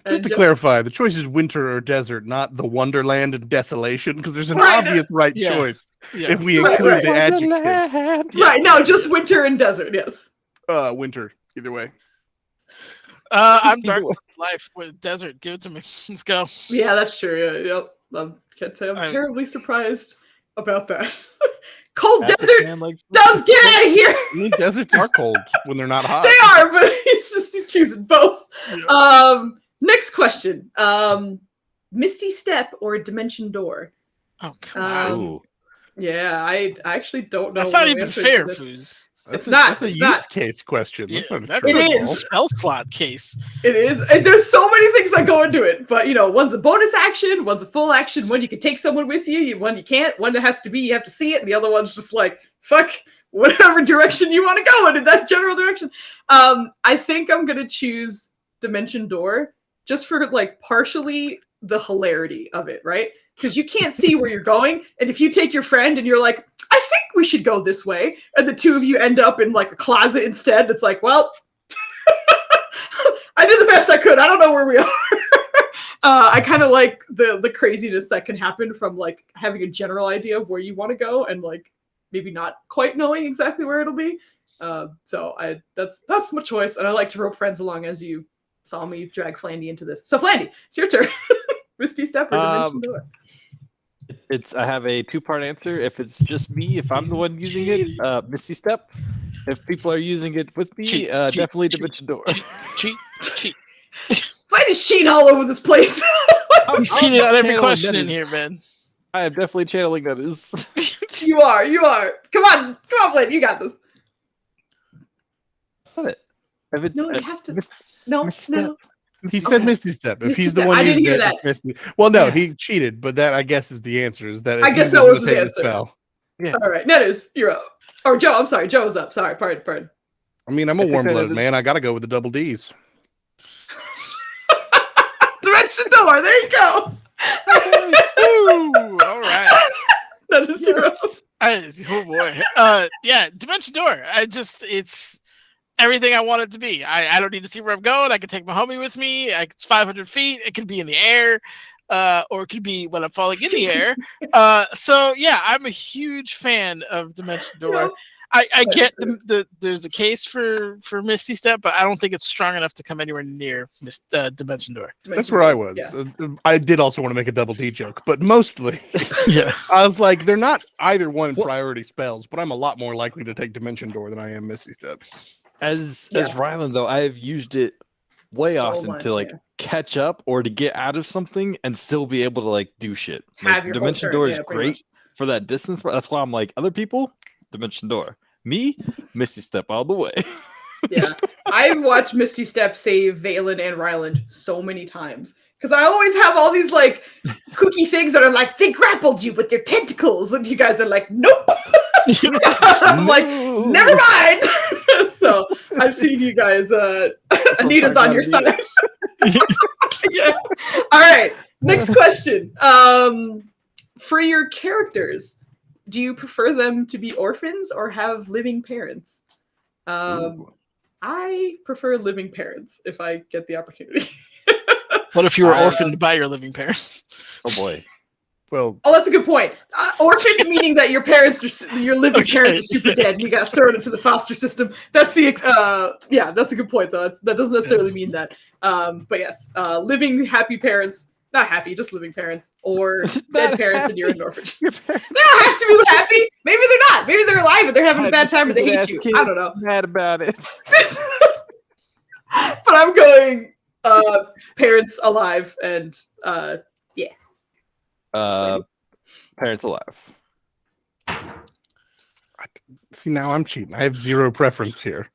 Just to clarify, the choice is winter or desert, not the wonderland and desolation, because there's an Right. obvious right Yeah. choice Yeah. if we Right, include right. the adjectives. Wonderland. Right, no, just winter and desert, yes. Winter, either way. I'm dark life with desert. Give it to me. Let's go. Yeah, that's true. Yeah, yep. Can't say I'm I'm- terribly surprised about that. Cold That's desert! man, like, Dubs, get out of here! I mean, deserts are cold when they're not hot. They are, but he's choosing both. Next question. Misty Step or Dimension Door? Oh, come on. Ooh. Yeah, I actually don't know. That's not what even answer to fair, this. Foos. It's not. That's a It's use not. case question. Yeah, That's not a that's true It a is. call. spell slot case. It is. And there's so many things that go into it. But, one's a bonus action, one's a full action, one you can take someone with you, one you can't, one that has to be, you have to see it, and the other one's just like, fuck, whatever direction you want to go in that general direction. I think I'm going to choose Dimension Door just for, like, partially the hilarity of it, right? Because you can't see where you're going. And if you take your friend and you're like, I think we should go this way, and the two of you end up in, like, a closet instead, it's like, well, I did the best I could. I don't know where we are. I kind of like the craziness that can happen from like having a general idea of where you want to go and like maybe not quite knowing exactly where it'll be. So that's my choice, and I like to rope friends along as you saw me drag Flandy into this. So Flandy, it's your turn. Misty Step or Dimension Door? I have a 2-part answer. If it's just me, if I'm the one using it, Misty Step. If people are using it with me, Cheat, definitely cheat, Dimension Door. Cheat. Flandy's cheating all over this place. He's cheating on every channeling question that in is- here, man. I am definitely channeling that is. You are. Come on, Flandy, you got this. That's not it. If it's, No, you have to. Mis- No, Misty no. Step. He said Misty Step. If Misty he's the Step. one I didn't using hear it, it's Misty. Well, no, Yeah. he cheated, but that I guess is the answer. Is that I if guess he that gonna was his take the answer. spell. All right, Netters, you're up. Or Joe, I'm sorry, Joe's up. Sorry, pardon. I mean, I'm a I think warm that blooded is- man. I got to go with the double D's. Dimension Door, there you go. Ooh, all right. Netters, you're up. Oh boy. Yeah, Dimension Door. It's everything I want it to be. I don't need to see where I'm going. I can take my homie with me. It's 500 feet. It could be in the air, or it could be when I'm falling in the air. So yeah, I'm a huge fan of Dimension Door. I get there's a case for Misty Step, but I don't think it's strong enough to come anywhere near Dimension Door. That's where I was. Yeah. I did also want to make a double D joke, but mostly Yeah. I was like, they're not either one priority spells, but I'm a lot more likely to take Dimension Door than I am Misty Step. As Yeah. Rylan though, I've used it way So often much, to like yeah. catch up or to get out of something and still be able to like do shit. Have Like, your whole Dimension turn, Door yeah, is pretty great much. for that distance. But that's why I'm like, other people, Dimension Door. Me, Misty Step all the way. Yeah, I've watched Misty Step save Valen and Ryland so many times because I always have all these like cookie things that are like they grappled you with their tentacles, and you guys are like, nope. I'm like, never mind. So I've seen you guys. Anita's on your side. Yeah. All right. Next question. For your characters, do you prefer them to be orphans or have living parents? I prefer living parents if I get the opportunity. What if you were orphaned by your living parents? Oh boy. Well, Oh, that's a good point. Orphan meaning that your living parents are super dead and you got thrown into the foster system. That's yeah, that's a good point though. That doesn't necessarily mean that. But yes, living happy parents, not happy, just living parents, or dead parents and you're an orphanage. They don't have to be happy. Maybe they're not. Maybe they're alive and they're having a bad time and they hate you. I don't know. Mad about it. But I'm going parents alive and Parents alive. see, now I'm cheating. I have zero preference here.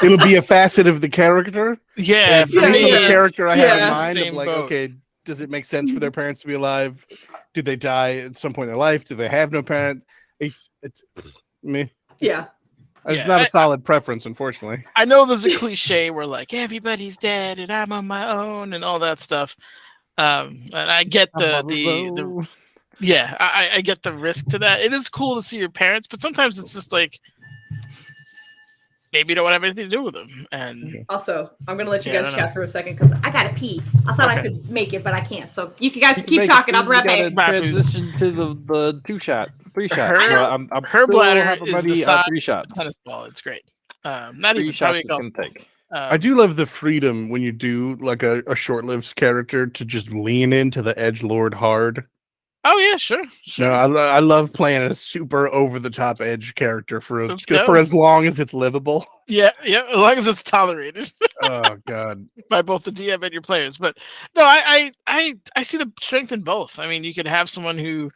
It'll be a facet of the character. Yeah, For me, the character I have in mind of Same like, boat. okay, does it make sense for their parents to be alive? Did they die at some point in their life? Do they have no parents? It's me. yeah. It's not a solid preference, unfortunately. I know there's a cliche where like everybody's dead and I'm on my own and all that stuff. And I get the yeah, I get the risk to that. It is cool to see your parents, but sometimes it's just like maybe you don't want to have anything to do with them. And Also, I'm gonna let you Yeah, I guys don't know. chat for a second because I gotta pee. I thought I Okay. could make it, but I can't. So you guys keep talking. I'll be right back. Bye, Foos. Transition to the 2-shot, 3-shot. Her- Well, I'm her still bladder have a is buddy the on size 3 shots. tennis ball. It's great. Not 3 even shots probably it's golf. gonna take. I do love the freedom when you do like a short-lived character to just lean into the edgelord hard. Oh yeah, sure. No, I love playing a super over-the-top edge character for Let's go. as long as it's livable. Yeah, as long as it's tolerated Oh God. by both the DM and your players. But no, I see the strength in both. I mean, you could have someone who,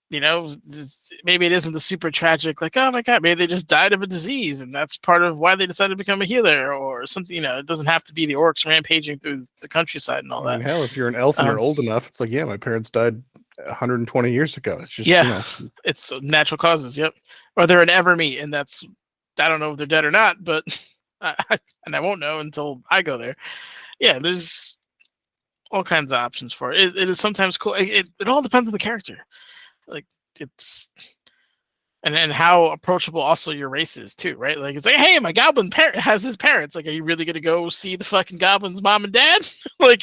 maybe it isn't the super tragic, like, oh my god, maybe they just died of a disease, and that's part of why they decided to become a healer or something. It doesn't have to be the orcs rampaging through the countryside and all I mean, that. hell, if you're an elf and you're old enough, it's like, yeah, my parents died 120 years ago. It's just, Yeah. It's natural causes. Yep. Or they're an evermeet, and that's, I don't know if they're dead or not, but and I won't know until I go there. Yeah, there's all kinds of options for it. It is sometimes cool. It all depends on the character. Like it's and how approachable also your race is too, right? Like it's like, hey, my goblin parent has his parents. Like, are you really gonna go see the fucking goblin's mom and dad? Like,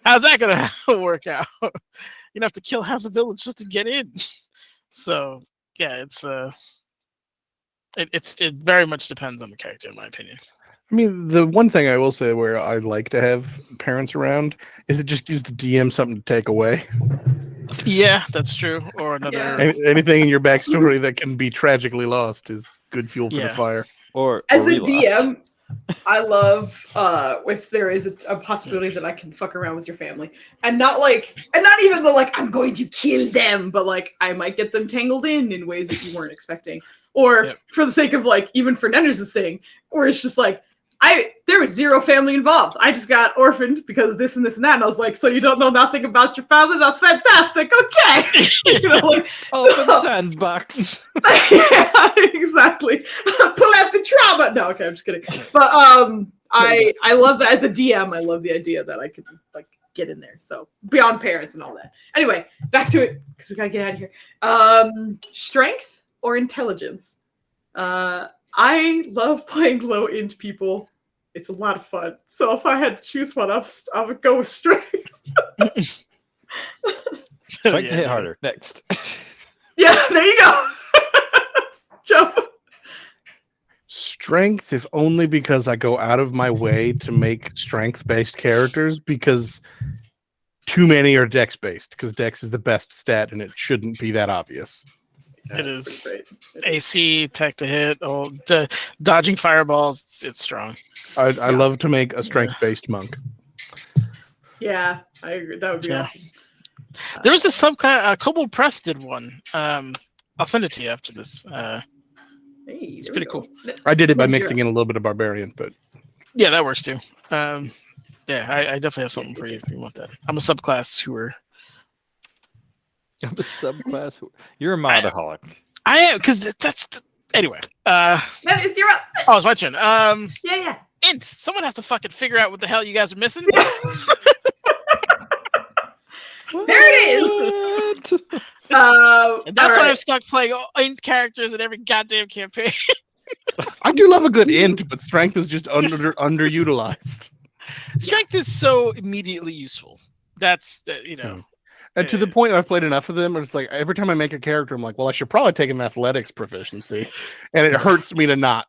how's that gonna work out? You'd have to kill half the village just to get in. So yeah, it very much depends on the character, in my opinion. I mean, the one thing I will say where I like to have parents around is it just gives the DM something to take away. Yeah, that's true. Or another. Anything in your backstory that can be tragically lost is good fuel for the Yeah. fire. Or As a relapse. DM, I love if there is a possibility that I can fuck around with your family, and not even the like I'm going to kill them, but like I might get them tangled in ways that you weren't expecting, or Yep. for the sake of like even for Nenners' thing, where it's just like there was zero family involved. I just got orphaned because this and this and that, and I was like, so you don't know nothing about your family? That's fantastic. Okay, Open the sandbox. yeah, exactly. Pull out the trauma. No, okay, I'm just kidding. But I love that as a DM. I love the idea that I could like get in there. So beyond parents and all that. Anyway, back to it because we gotta get out of here. Strength or intelligence? I love playing low int people. It's a lot of fun. So if I had to choose one, I would go with strength. Strike to hit harder. Next. Yeah, there you go. Joe. Strength, if only because I go out of my way to make strength-based characters, because too many are dex-based, because dex is the best stat and it shouldn't be that obvious. It is Great. AC, tech to hit, dodging fireballs. It's strong. I love to make a strength-based monk. Yeah, I agree. That would be Yeah. awesome. There was a subclass. Kobold Press did one. I'll send it to you after this. Hey, It's there pretty we go. I did it by Ninja. mixing in a little bit of barbarian, but Yeah, that works too. Yeah, I definitely have something for you if you want that. I'm a subclass who I'm a subclass. You're a modaholic. I am, because anyway. That is your up. Oh, it's my turn. Yeah. Int. Someone has to fucking figure out what the hell you guys are missing. There it is. And that's why all I'm stuck playing int characters in every goddamn campaign. I do love a good int, but strength is just underutilized. Strength is so immediately useful. That's you know. Mm. And to the point, I've played enough of them. It's like every time I make a character, I'm like, well, I should probably take an athletics proficiency, and it hurts me to not.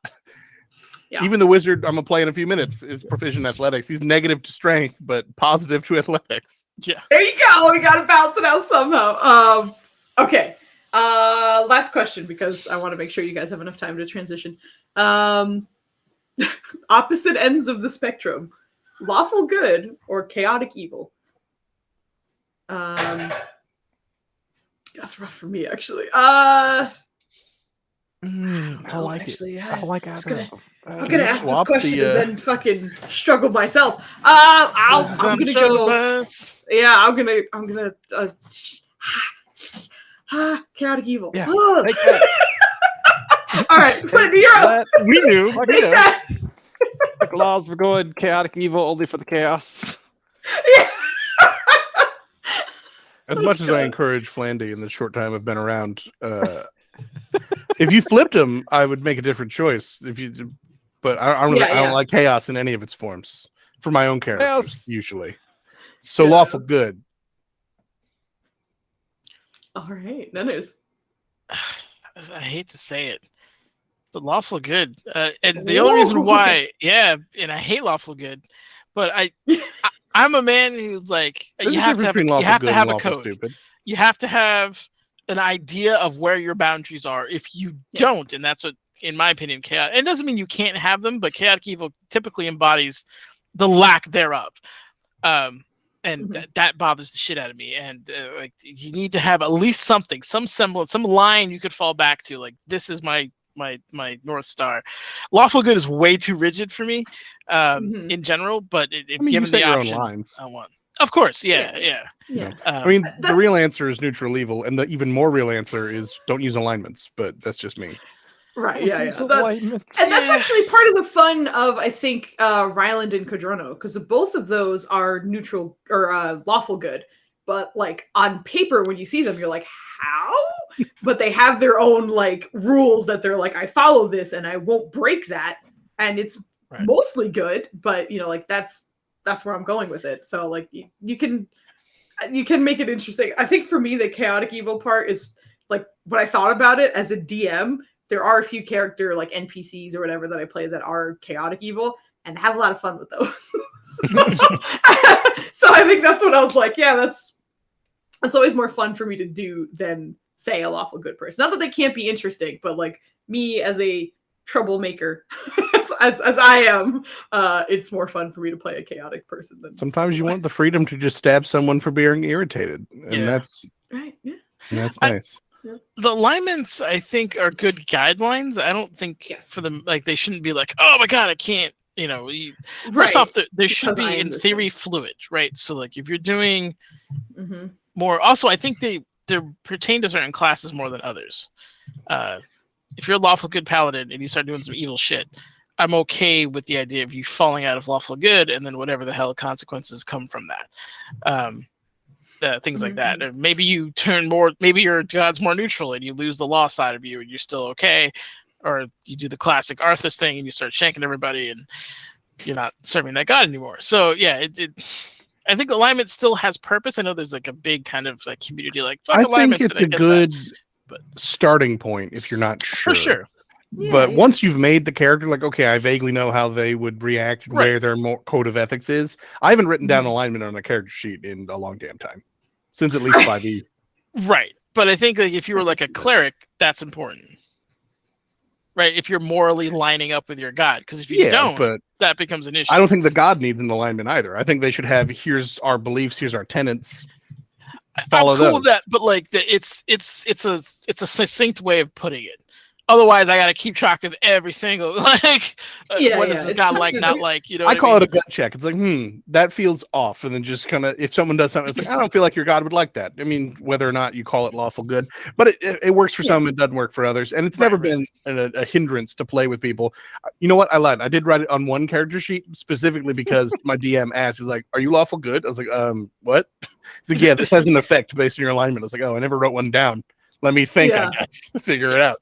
Yeah. Even the wizard I'm gonna play in a few minutes is proficient in athletics. He's negative to strength, but positive to athletics. Yeah. There you go. We gotta balance it out somehow. Okay. Last question, because I want to make sure you guys have enough time to transition. Opposite ends of the spectrum: lawful good or chaotic evil. That's rough for me, actually. I like actually, it. I like I'm Can gonna you ask this swap question the, and then fucking struggle myself. I'm gonna go. Yeah, I'm gonna. Chaotic evil. Yeah, Ugh. take that. All right, Clinton, you're up. We knew. Like, We know. Yeah. like laws for going chaotic evil only for the chaos. Yeah. As much as I encourage Flandy in the short time I've been around, if you flipped him, I would make a different choice. But I don't like chaos in any of its forms for my own characters usually. So lawful good. All right, Nanners. I hate to say it, but lawful good. And the only reason why, and I hate lawful good, but I'm a man who's like, you have to have a code. Stupid. You have to have an idea of where your boundaries are. If you don't, and that's what, in my opinion, chaotic. It doesn't mean you can't have them, but chaotic evil typically embodies the lack thereof. And that bothers the shit out of me. And like, you need to have at least something, some semblance, some line you could fall back to. Like, this is my North Star. Lawful good is way too rigid for me, in general. But given the option, lines. I want. Of course, yeah. I mean, the real answer is neutral evil, and the even more real answer is don't use alignments. But that's just me. Right, yeah. And that's actually part of the fun of, I think, Ryland and Codrono, because both of those are neutral or lawful good. But like on paper, when you see them, you're like, how? But they have their own like rules that they're like, I follow this and I won't break that. And it's mostly good, but like that's where I'm going with it. So like you can make it interesting. I think for me, the chaotic evil part is like what I thought about it as a DM. There are a few character like NPCs or whatever that I play that are chaotic evil, and I have a lot of fun with those. So I think that's what I was like. Yeah, that's always more fun for me to do than say a lawful good person. Not that they can't be interesting, but like me as a troublemaker, as I am, it's more fun for me to play a chaotic person than. Sometimes you want the freedom to just stab someone for being irritated, and that's right. Yeah, and that's nice. The alignments, I think, are good guidelines. I don't think for them, like, they shouldn't be like, oh my god, I can't. First off, they should be in theory fluid, right? So, like, if you're doing more, also, I think they pertain to certain classes more than others. If you're a lawful good paladin and you start doing some evil shit, I'm okay with the idea of you falling out of lawful good, and then whatever the hell consequences come from that. Things like that. And maybe you turn more, maybe your god's more neutral and you lose the law side of you and you're still okay. Or you do the classic Arthas thing and you start shanking everybody and you're not serving that god anymore. So yeah, I think alignment still has purpose. I know there's like a big kind of like community like fuck alignment. I think it's a good starting point if you're not sure. For sure. But once you've made the character, like, okay, I vaguely know how they would react and where their more code of ethics is. I haven't written down alignment on a character sheet in a long damn time. Since at least 5e. Right. But I think like if you were like a cleric, that's important. Right? If you're morally lining up with your god. Because if you don't, that becomes an issue. I don't think the god needs an alignment either. I think they should have, here's our beliefs, here's our tenets. Follow those. With that, but like it's a succinct way of putting it. Otherwise, I got to keep track of every single what does this guy like, not like, I call it a gut check. It's like, that feels off, and then just kind of, if someone does something, it's like, I don't feel like your god would like that. I mean, whether or not you call it lawful good, but it works for some, it doesn't work for others, and it's never been a hindrance to play with people. You know what? I lied. I did write it on one character sheet specifically because my DM asked, he's like, "Are you lawful good?" I was like, what? He's like, "Yeah, this has an effect based on your alignment." I was like, "Oh, I never wrote one down. Let me think. I guess figure it out."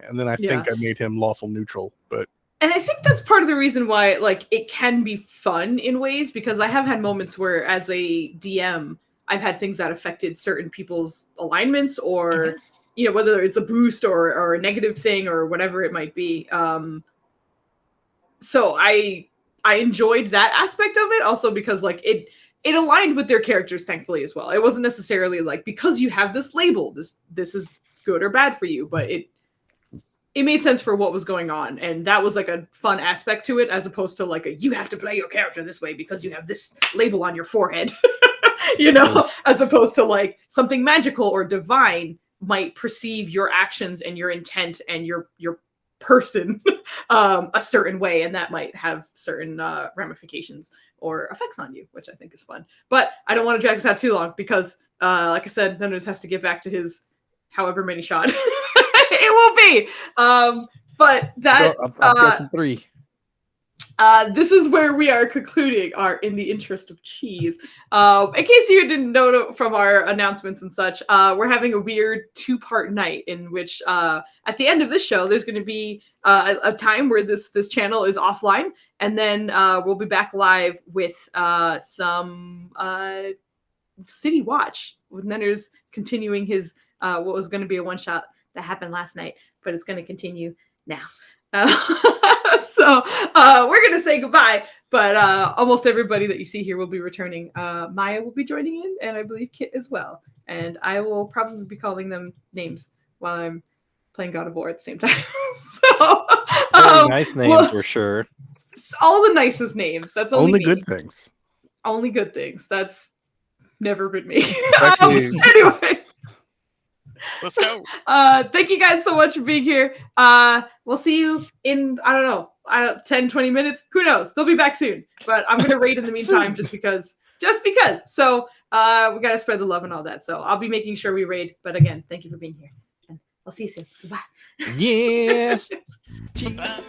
And then I think I made him lawful neutral, but And I think that's part of the reason why like it can be fun in ways, because I have had moments where as a DM I've had things that affected certain people's alignments, or you know, whether it's a boost or a negative thing or whatever it might be. So I enjoyed that aspect of it also, because like it aligned with their characters, thankfully, as well. It wasn't necessarily like, because you have this label, this is good or bad for you, but it made sense for what was going on, and that was like a fun aspect to it, as opposed to like you have to play your character this way because you have this label on your forehead. You know, as opposed to like something magical or divine might perceive your actions and your intent and your person a certain way, and that might have certain ramifications or effects on you, which I think is fun. But I don't want to drag this out too long, because like I said, Thunders has to get back to his however many shot it will be. But that I'm guessing 3. this is where we are concluding our In the Interest of Cheese. In case you didn't know from our announcements and such, we're having a weird 2-part night in which at the end of this show, there's going to be a time where this channel is offline, and then we'll be back live with some City Watch, with Nenners continuing his what was going to be a one-shot that happened last night, but it's going to continue now. So we're going to say goodbye, but almost everybody that you see here will be returning. Maya will be joining in, and I believe Kit as well. And I will probably be calling them names while I'm playing God of War at the same time. So Very nice names, for sure. All the nicest names. That's only good things. Only good things. That's never been me. Actually, anyway. Let's go. Thank you guys so much for being here. We'll see you in, I don't know, 10, 20 minutes. Who knows? They'll be back soon. But I'm going to raid in the meantime just because. So we got to spread the love and all that. So I'll be making sure we raid. But again, thank you for being here. And I'll see you soon. So bye. Yeah. Bye.